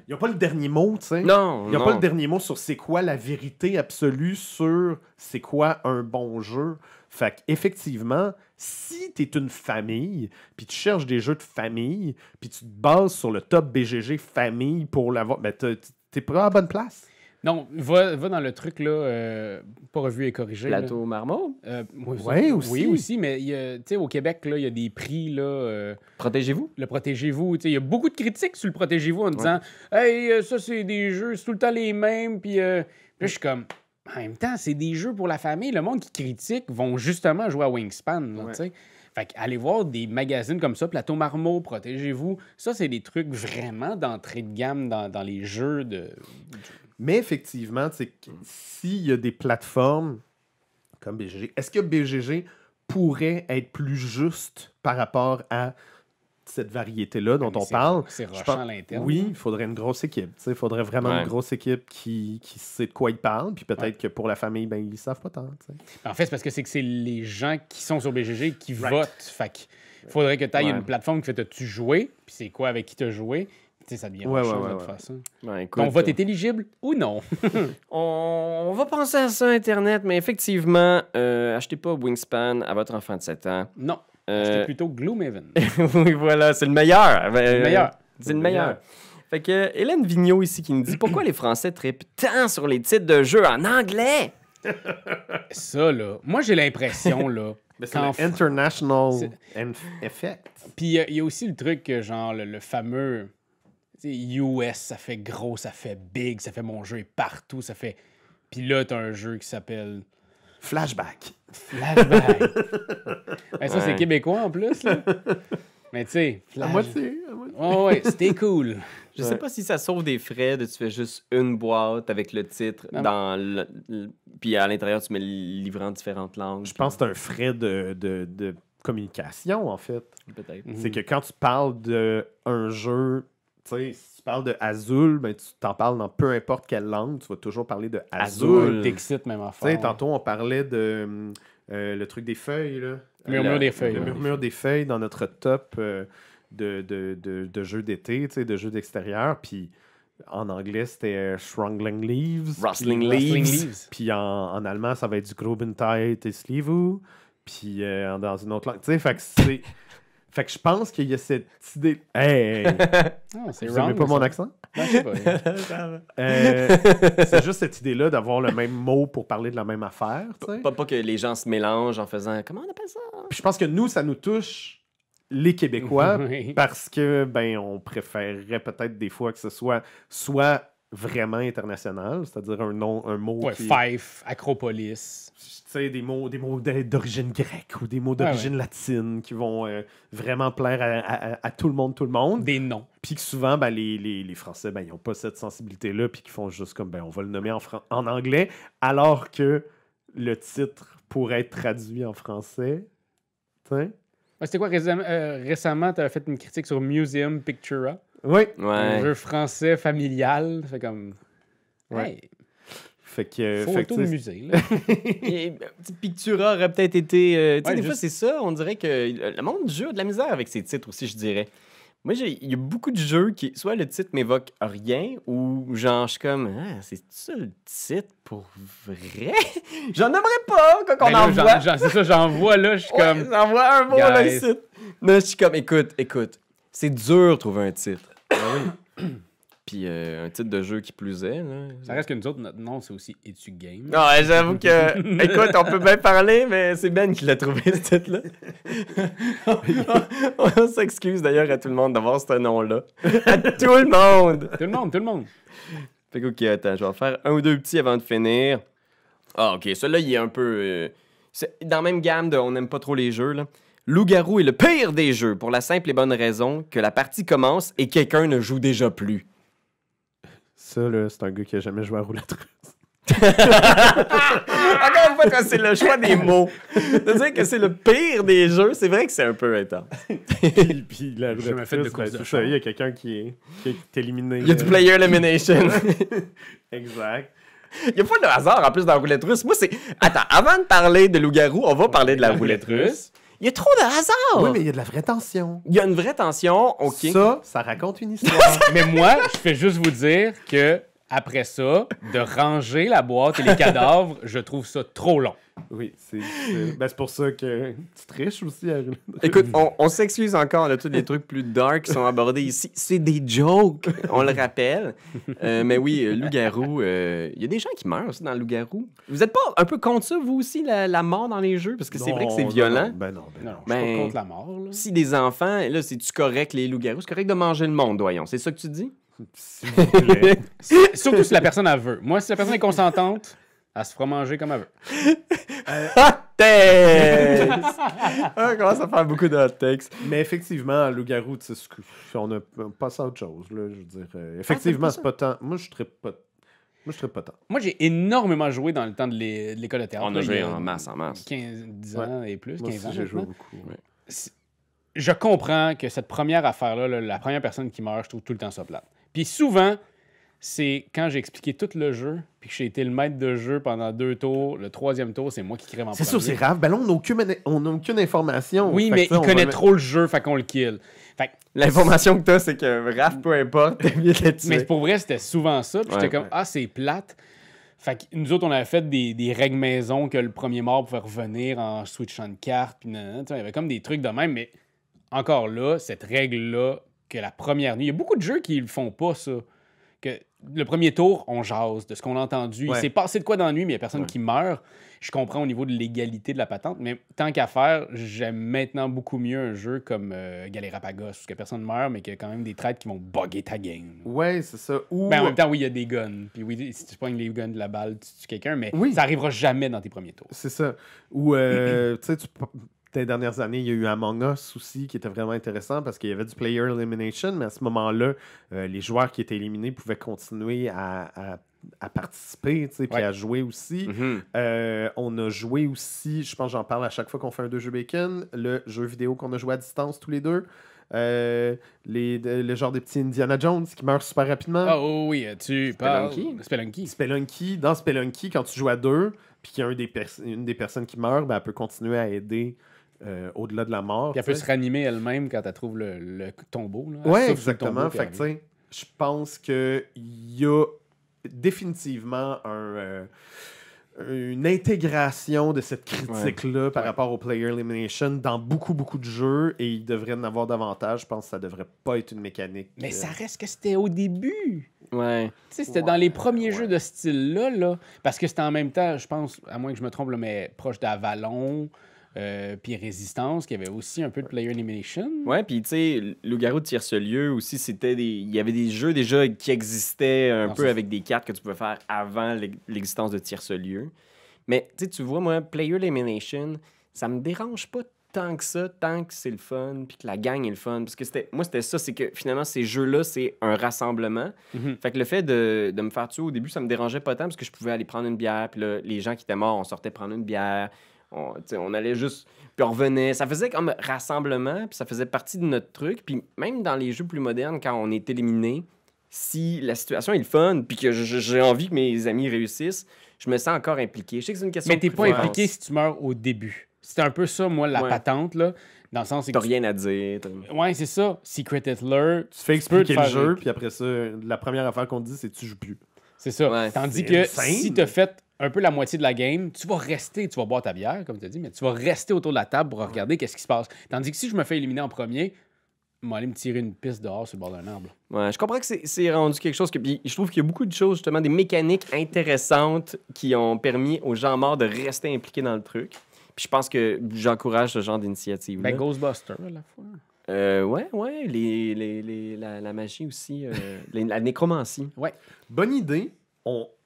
Ils n'ont pas le dernier mot, tu sais. Non, Ils n'ont pas le dernier mot sur c'est quoi la vérité absolue sur c'est quoi un bon jeu. Fait qu'effectivement, si tu es une famille, puis tu cherches des jeux de famille, puis tu te bases sur le top BGG famille pour l'avoir, ben t'es pas à la bonne place. Non, va dans le truc, là, pas revu et corrigé. Plateau Marmot? Oui, aussi. Oui, aussi, mais tu sais, au Québec, là, il y a des prix, là... Protégez-vous? Le Protégez-vous. Il y a beaucoup de critiques sur le Protégez-vous en disant « Hey, ça, c'est des jeux, c'est tout le temps les mêmes. » Puis là, je suis comme... En même temps, c'est des jeux pour la famille. Le monde qui critique vont justement jouer à Wingspan, tu sais. Fait qu'allez voir des magazines comme ça, Plateau Marmot, Protégez-vous. Ça, c'est des trucs vraiment d'entrée de gamme dans les jeux de... Mais effectivement, s'il y a des plateformes comme BGG, est-ce que BGG pourrait être plus juste par rapport à cette variété-là dont on parle. C'est rushant à l'interne. Oui, il faudrait une grosse équipe. Il faudrait vraiment une grosse équipe qui sait de quoi ils parlent. Puis peut-être que pour la famille, ben, ils ne savent pas tant. T'sais. En fait, c'est parce que c'est les gens qui sont sur BGG qui votent. Fait qu'il faudrait que tu ailles une plateforme qui fait « tu joué », puis c'est quoi avec qui tu as joué. T'sais, ça devient rushant de faire ça. Écoute, ton vote est éligible ou non? on va penser à ça, Internet, mais effectivement, achetez pas Wingspan à votre enfant de 7 ans. Non. Achetez plutôt Gloomhaven. Oui, voilà, c'est le meilleur. C'est le meilleur. Fait que Hélène Vigneault ici qui nous dit pourquoi les Français trippent tant sur les titres de jeux en anglais? Ça, là, moi j'ai l'impression, là. C'est international effect. Puis il y a aussi le truc que, genre, le fameux. US, ça fait gros, ça fait big, ça fait mon jeu est partout, ça fait. Puis là, t'as un jeu qui s'appelle. Flashback. Ça, c'est québécois en plus, là. Mais tu sais. À moitié. Ouais, c'était cool. Je sais pas si ça sauve des frais de tu fais juste une boîte avec le titre puis à l'intérieur tu mets le livret en différentes langues. Je pense que c'est un frais de communication en fait. Peut-être. C'est que quand tu parles d'un jeu, tu sais, si tu parles de Azul, ben tu t'en parles dans peu importe quelle langue, tu vas toujours parler de Azul. Dixit, même affaire. Tu sais, tantôt on parlait de le truc des feuilles là. Le murmure des feuilles. Le murmure des feuilles dans notre top de jeux d'été, tu sais, de jeux d'extérieur. Puis en anglais, c'était Strangling Leaves. Rustling Leaves. Puis en allemand, ça va être du Grobentheit et Slivu. Puis dans une autre langue. Tu sais, fait que je pense qu'il y a cette idée. Hey! C'est Vous n'aimez pas mon accent? Non, je sais pas. C'est juste cette idée-là d'avoir le même mot pour parler de la même affaire. Pas que les gens se mélangent en faisant comment on appelle ça? Puis je pense que nous, ça nous touche les Québécois parce que ben on préférerait peut-être des fois que ce soit vraiment international, c'est-à-dire un mot qui... Fife, Acropolis. Tu sais, des mots d'origine grecque ou des mots d'origine latine qui vont vraiment plaire à tout le monde. Des noms. Puis que souvent, ben, les Français, ben, ils n'ont pas cette sensibilité-là, puis qu'ils font juste comme, ben, on va le nommer en anglais, alors que le titre pourrait être traduit en français. T'sais? C'était quoi, récemment, tu as fait une critique sur Museum Pictura. Oui. Un jeu français familial. Fait comme... Ouais. Fait que... Photo de musée, là. Pictura aurait peut-être été... des fois, c'est ça. On dirait que le monde du jeu a de la misère avec ses titres aussi, je dirais. Moi, il y a beaucoup de jeux qui... Soit le titre m'évoque rien, ou genre, je suis comme... Ah, c'est ça le titre pour vrai? J'en aimerais pas quand on en voit. C'est ça, j'en vois, là, je suis comme... J'en vois un mot, là, ici. Non, je suis comme, écoute. C'est dur de trouver un titre. Puis un titre de jeu qui plus est. Là. Ça reste que nous autres, notre nom, c'est aussi Etu Game. Non, j'avoue que... Écoute, on peut bien parler, mais c'est Ben qui l'a trouvé, ce titre-là. On s'excuse d'ailleurs à tout le monde d'avoir ce nom-là. À tout le monde! Tout le monde. Fait que, OK, attends, je vais en faire un ou deux petits avant de finir. Ah, OK, celui-là, il est un peu... c'est dans la même gamme de « on n'aime pas trop les jeux », là. Loup-garou est le pire des jeux, pour la simple et bonne raison que la partie commence et quelqu'un ne joue déjà plus. Ça, là, c'est un gars qui a jamais joué à roulette russe. Encore une fois, quand c'est le choix des mots, de dire que c'est le pire des jeux, c'est vrai que c'est un peu intense. Puis la roulette russe, c'est ça, il y a quelqu'un qui est éliminé. Il y a du player elimination. Exact. Il n'y a pas de hasard en plus dans la roulette russe. Moi, c'est... Attends, avant de parler de loup-garou, on va parler de la roulette russe. Il y a trop de hasard! Oui, mais il y a de la vraie tension. Il y a une vraie tension, OK. Ça raconte une histoire. Mais moi, je fais juste vous dire que après ça, de ranger la boîte et les cadavres, je trouve ça trop long. Oui, c'est pour ça que tu triches aussi. Écoute, on s'excuse encore de tous les trucs plus dark qui sont abordés ici. C'est des jokes, on le rappelle. Mais oui, loup-garou, il y a des gens qui meurent aussi dans le loup-garou. Vous êtes pas un peu contre ça, vous aussi, la mort dans les jeux? Parce que c'est vrai que c'est violent. Non, je suis pas contre la mort. Là. Si des enfants, là, c'est-tu correct, les loups-garous? C'est correct de manger le monde, voyons. C'est ça que tu dis? S'il vous plaît. Surtout si la personne elle veut. Moi, si la personne est consentante, elle se fera manger comme elle veut. Hot takes! On commence à faire beaucoup de hot takes. Mais effectivement, loup-garou, on a passé à autre chose. Là, je veux dire, effectivement, c'est pas tant. Moi, je ne serais pas tant. Moi, j'ai énormément joué dans le temps de l'école de théâtre. On a joué en masse. 10 ans et plus, 15 ans. J'ai joué beaucoup. Ouais. je comprends que cette première affaire-là, là, la première personne qui meurt, je trouve tout le temps ça plate. Puis souvent, c'est quand j'ai expliqué tout le jeu, puis que j'ai été le maître de jeu pendant 2 tours, le 3e tour, c'est moi qui crève en premier. C'est sûr, c'est grave. Ben là, on n'a aucune information. Oui, mais il connaît trop le jeu, fait qu'on le kill. L'information que t'as, c'est que Raph, peu importe, t'as bien de tuer. Mais pour vrai, c'était souvent ça. Puis j'étais comme, c'est plate. Fait que nous autres, on avait fait des règles maison que le premier mort pouvait revenir en switchant de carte. Puis il y avait comme des trucs de même. Mais encore là, cette règle-là, que la première nuit, il y a beaucoup de jeux qui le font pas, ça. Que le premier tour, on jase de ce qu'on a entendu. Il s'est passé de quoi dans la nuit, mais il n'y a personne qui meurt. Je comprends au niveau de l'égalité de la patente, mais tant qu'à faire, j'aime maintenant beaucoup mieux un jeu comme Galerapagos, où personne meurt, mais qu'il y a quand même des traîtres qui vont bugger ta game. Ouais, c'est ça. Ou... Ben, en même temps, oui, il y a des guns. Puis oui, si tu pognes les guns de la balle, tu tues quelqu'un, mais ça arrivera jamais dans tes premiers tours. C'est ça. Ou, tu sais, les dernières années, il y a eu Among Us aussi, qui était vraiment intéressant parce qu'il y avait du player elimination, mais à ce moment-là, les joueurs qui étaient éliminés pouvaient continuer à participer, puis à jouer aussi. On a joué aussi, je pense que j'en parle à chaque fois qu'on fait un 2 jeux bacon, le jeu vidéo qu'on a joué à distance tous les deux. Le genre des petits Indiana Jones qui meurent super rapidement. Ah oui, tu parles... Spelunky. Dans Spelunky, quand tu joues à 2, puis qu'il y a une des personnes qui meurt, ben, elle peut continuer à aider au-delà de la mort. Puis elle peut se ranimer elle-même quand elle trouve le tombeau. Oui, exactement. Fait que, tu sais, je pense qu'il y a définitivement une intégration de cette critique-là par rapport au player elimination dans beaucoup, beaucoup de jeux, et il devrait en avoir davantage. Je pense que ça devrait pas être une mécanique. Mais ça reste que c'était au début. Ouais. Tu sais, c'était dans les premiers jeux de ce style-là, là, parce que c'était en même temps, je pense, à moins que je me trompe, là, mais proche d'Avalon, puis Résistance, qui avait aussi un peu de player elimination. Ouais, puis tu sais, Loup-garou de Tierce-Lieu aussi, il y avait des jeux déjà qui existaient un peu avec des cartes que tu pouvais faire avant l'existence de Tierce-Lieu. Mais tu vois, moi, player elimination, ça me dérange pas tant que ça, tant que c'est le fun, puis que la gang est le fun. Parce que c'était ça, c'est que finalement, ces jeux-là, c'est un rassemblement. Fait que le fait de me faire tuer au début, ça me dérangeait pas tant, parce que je pouvais aller prendre une bière, puis là, les gens qui étaient morts, on sortait prendre une bière. On allait juste... Puis on revenait. Ça faisait comme rassemblement, puis ça faisait partie de notre truc. Puis même dans les jeux plus modernes, quand on est éliminé, si la situation est le fun, puis que j'ai envie que mes amis réussissent, je me sens encore impliqué. Je sais que c'est une question mais t'es pas impliqué si tu meurs au début. C'était un peu ça, moi, la patente, là. Dans le sens... T'as rien à dire. Ouais, c'est ça. Secret Hitler... Tu fais expliquer le jeu, puis après ça, la première affaire qu'on te dit, c'est que tu joues plus. C'est ça. Ouais, tandis que si t'as fait un peu la moitié de la game, tu vas rester, tu vas boire ta bière, comme tu as dit, mais tu vas rester autour de la table pour regarder qu'est-ce qui se passe. Tandis que si je me fais éliminer en premier, je vais aller me tirer une piste dehors sur le bord d'un arbre. Ouais, je comprends que c'est rendu quelque chose que... Puis je trouve qu'il y a beaucoup de choses, justement, des mécaniques intéressantes qui ont permis aux gens morts de rester impliqués dans le truc. Puis je pense que j'encourage ce genre d'initiative. Ben, Ghostbusters, à la fois. Ouais, la magie aussi, la nécromancie. Ouais. Bonne idée.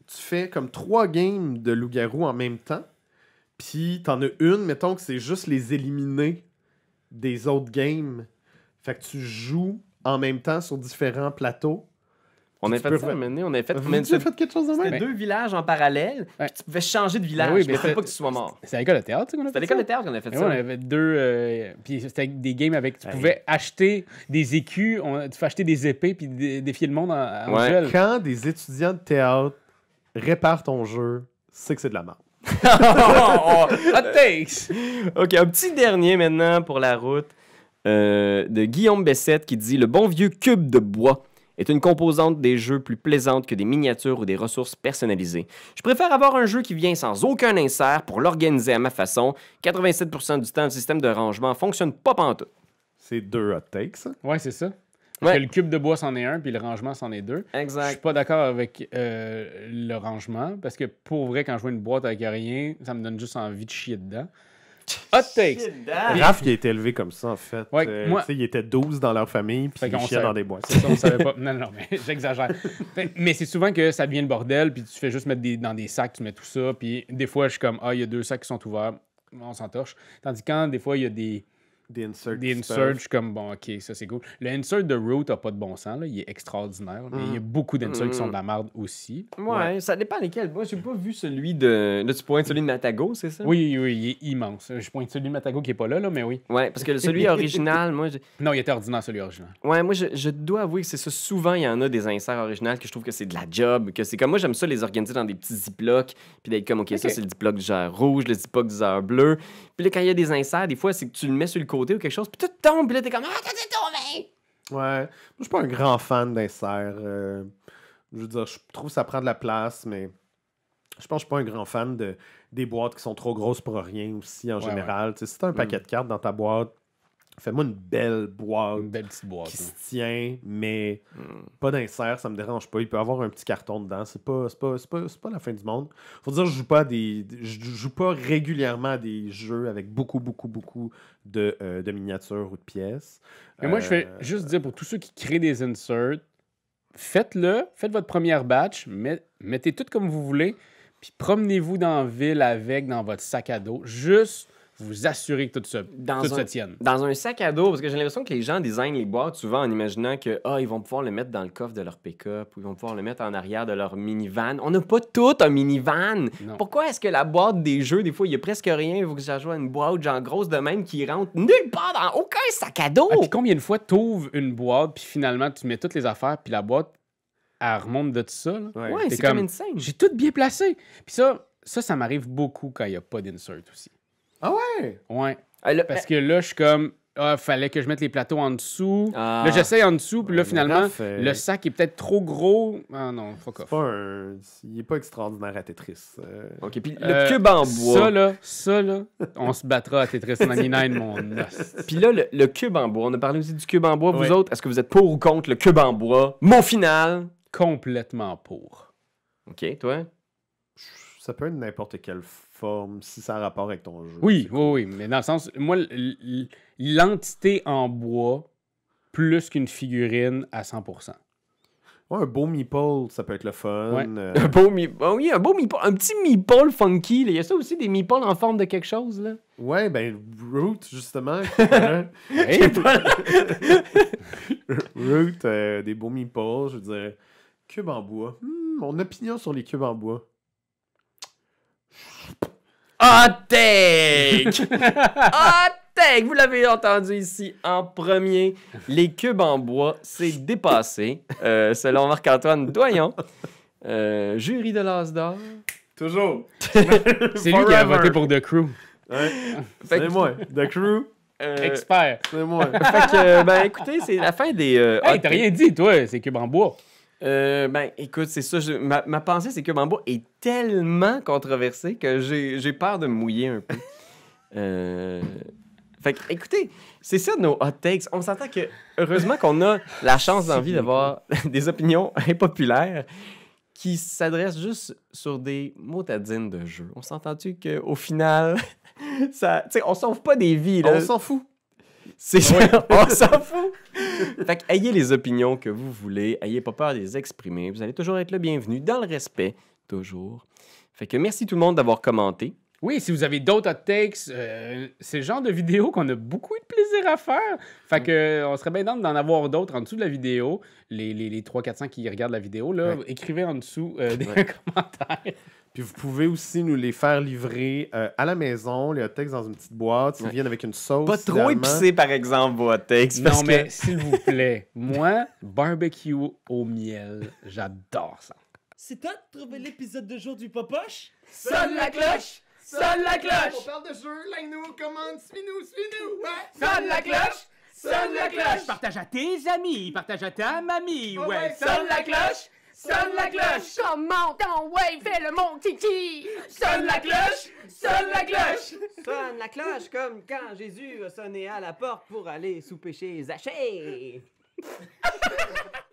Tu fais comme 3 games de loup-garou en même temps, puis t'en as une, mettons que c'est juste les éliminer des autres games. Fait que tu joues en même temps sur différents plateaux. On a fait ça, maintenant. On a fait quelque chose de même? C'était 2 villages en parallèle, puis tu pouvais changer de village. Oui, mais c'était pas que tu sois mort. C'est à l'école de théâtre, qu'on a fait ça? C'était à l'école de théâtre qu'on a fait ça. On avait 2... puis c'était des games avec... Tu pouvais acheter des écus, tu pouvais acheter des épées, puis défier le monde en duel. Quand des étudiants de théâtre réparent ton jeu, c'est que c'est de la merde. Hot takes! OK, un petit dernier maintenant pour la route de Guillaume Bessette qui dit « Le bon vieux cube de bois est une composante des jeux plus plaisante que des miniatures ou des ressources personnalisées. Je préfère avoir un jeu qui vient sans aucun insert pour l'organiser à ma façon. 87% du temps, le système de rangement fonctionne pas pantoute. » C'est 2 hot takes. Ouais, c'est ça. Parce que le cube de bois, c'en est un, puis le rangement, c'en est 2. Exact. Je suis pas d'accord avec le rangement, parce que pour vrai, quand je vois une boîte avec rien, ça me donne juste envie de chier dedans. Hot takes! Raph, il a été élevé comme ça, en fait. Ouais, moi... Il était 12 dans leur famille, puis il chiait dans des boîtes. C'est ça, on savait pas. Non, mais j'exagère. Mais c'est souvent que ça devient le bordel, puis tu fais juste mettre dans des sacs, tu mets tout ça, puis des fois, je suis comme, il y a 2 sacs qui sont ouverts, on s'entorche. Tandis que quand, des fois, il y a des Des inserts. Des inserts, je suis comme, bon, OK, ça c'est cool. Le insert de Root n'a pas de bon sens, là. Il est extraordinaire. Mais il y a beaucoup d'inserts qui sont de la merde aussi. Ouais, ça dépend lesquels. Moi, j'ai pas vu celui de... Là, tu pointes celui de Matago, c'est ça? Oui, il est immense. Je pointe celui de Matago qui est pas là, mais oui. Ouais, parce que celui original, moi... Non, il était ordinaire, celui original. Ouais, moi, je dois avouer que c'est ça. Souvent, il y en a des inserts originaux que je trouve que c'est de la job, que c'est comme... Moi, j'aime ça les organiser dans des petits ziplocs, puis d'être comme, OK, ça, c'est le ziploc du genre rouge, le ziploc du genre bleu. Puis là, quand il y a des inserts, des fois, c'est que tu le mets sur le côté ou quelque chose, puis tout tombe, puis là, t'es comme, ah, t'es tombé! Ouais. Moi, je suis pas un grand fan d'inserts. Je veux dire, je trouve que ça prend de la place, mais je pense que je suis pas un grand fan des boîtes qui sont trop grosses pour rien aussi, en général. Si t'as un paquet de cartes dans ta boîte, fais-moi une belle boîte. Une belle petite boîte. Qui se tient, mais pas d'insert, ça me dérange pas. Il peut y avoir un petit carton dedans. C'est pas la fin du monde. Faut dire, je joue pas régulièrement à des jeux avec beaucoup de miniatures ou de pièces. Mais moi, je vais juste dire pour tous ceux qui créent des inserts, faites votre première batch, mettez tout comme vous voulez, puis promenez-vous dans la ville avec, dans votre sac à dos. Juste vous assurer que tout se tienne. Dans un sac à dos, parce que j'ai l'impression que les gens designent les boîtes souvent en imaginant que ils vont pouvoir le mettre dans le coffre de leur pick-up ou ils vont pouvoir le mettre en arrière de leur minivan. On n'a pas tout un minivan. Non. Pourquoi est-ce que la boîte des jeux, des fois, il n'y a presque rien, il faut que ça joue à une boîte genre grosse de même qui rentre nulle part dans aucun sac à dos? Puis combien de fois tu ouvres une boîte, puis finalement tu mets toutes les affaires, puis la boîte, elle remonte de tout ça. Là. Ouais, c'est comme insane. J'ai tout bien placé. Puis ça m'arrive beaucoup quand il n'y a pas d'insert aussi. Ah ouais? Ouais. Parce que là, je suis comme, fallait que je mette les plateaux en dessous. Ah. Là, j'essaye en dessous, puis là, finalement, Raphaël. le sac est peut-être trop gros. Ah non, fuck off. Il est pas extraordinaire à Tetris. OK, puis le cube en bois. Ça, là, on se battra à Tetris 99, mon os. Puis là, le cube en bois. On a parlé aussi du cube en bois. Vous autres, est-ce que vous êtes pour ou contre le cube en bois? Mot final. Complètement pour. OK, toi? Ça peut être n'importe quelle forme, si ça a rapport avec ton jeu. Oui, mais dans le sens, moi, l'entité en bois, plus qu'une figurine à 100%. Ouais, un beau meeple, ça peut être le fun. Ouais. Un beau meeple. Oui, un beau meeple. Un petit meeple funky. Là. Il y a ça aussi, des meeples en forme de quelque chose. Là. Ouais, ben, Root, justement. Root, des beaux meeples, je veux dire. Cube en bois. Mon opinion sur les cubes en bois. Hot take! Hot take! Vous l'avez entendu ici en premier. Les cubes en bois, c'est dépassé. Selon Marc-Antoine Doyon, jury de l'As d'or. Toujours. C'est lui qui a voté pour The Crew. Ouais. C'est moi. The Crew. Expert. C'est moi. Fait que, écoutez, c'est la fin des... Hey, t'as rien dit, toi, c'est cube en bois. Écoute, c'est ça. Ma pensée, c'est que Cube en bois est tellement controversé que j'ai peur de me mouiller un peu. Fait que, écoutez, c'est ça nos hot takes. On s'entend que, heureusement qu'on a la chance d'envie d'avoir des opinions impopulaires qui s'adressent juste sur des motadines de jeu. On s'entend-tu qu'au final, ça, on sauve pas des vies, là. On s'en fout. C'est ça, on s'en fout. Fait que ayez les opinions que vous voulez, ayez pas peur de les exprimer. Vous allez toujours être le bienvenu, dans le respect, toujours. Fait que merci tout le monde d'avoir commenté. Oui, si vous avez d'autres hot takes, c'est le genre de vidéo qu'on a beaucoup de plaisir à faire. Fait que on serait bien d'en avoir d'autres en dessous de la vidéo. Les 300-400 qui regardent la vidéo, là, écrivez en dessous des commentaires. Puis vous pouvez aussi nous les faire livrer à la maison, les hot takes dans une petite boîte. Ils viennent avec une sauce. Pas trop épicé, par exemple, vos hot takes. Non, mais s'il vous plaît, moi, barbecue au miel, j'adore ça. C'est toi de trouver l'épisode de jour du Popoche? Sonne la cloche! Sonne la cloche! On parle de jeu, like-nous, commande, suis-nous! Ouais. Sonne la cloche! Sonne la cloche! Partage à tes amis, partage à ta mamie, ouais. Sonne la cloche! Sonne la cloche! Comment ton ouais, fais le mon kiki! Sonne la cloche! Sonne la cloche! Sonne la cloche comme quand Jésus a sonné à la porte pour aller souper chez Zachée.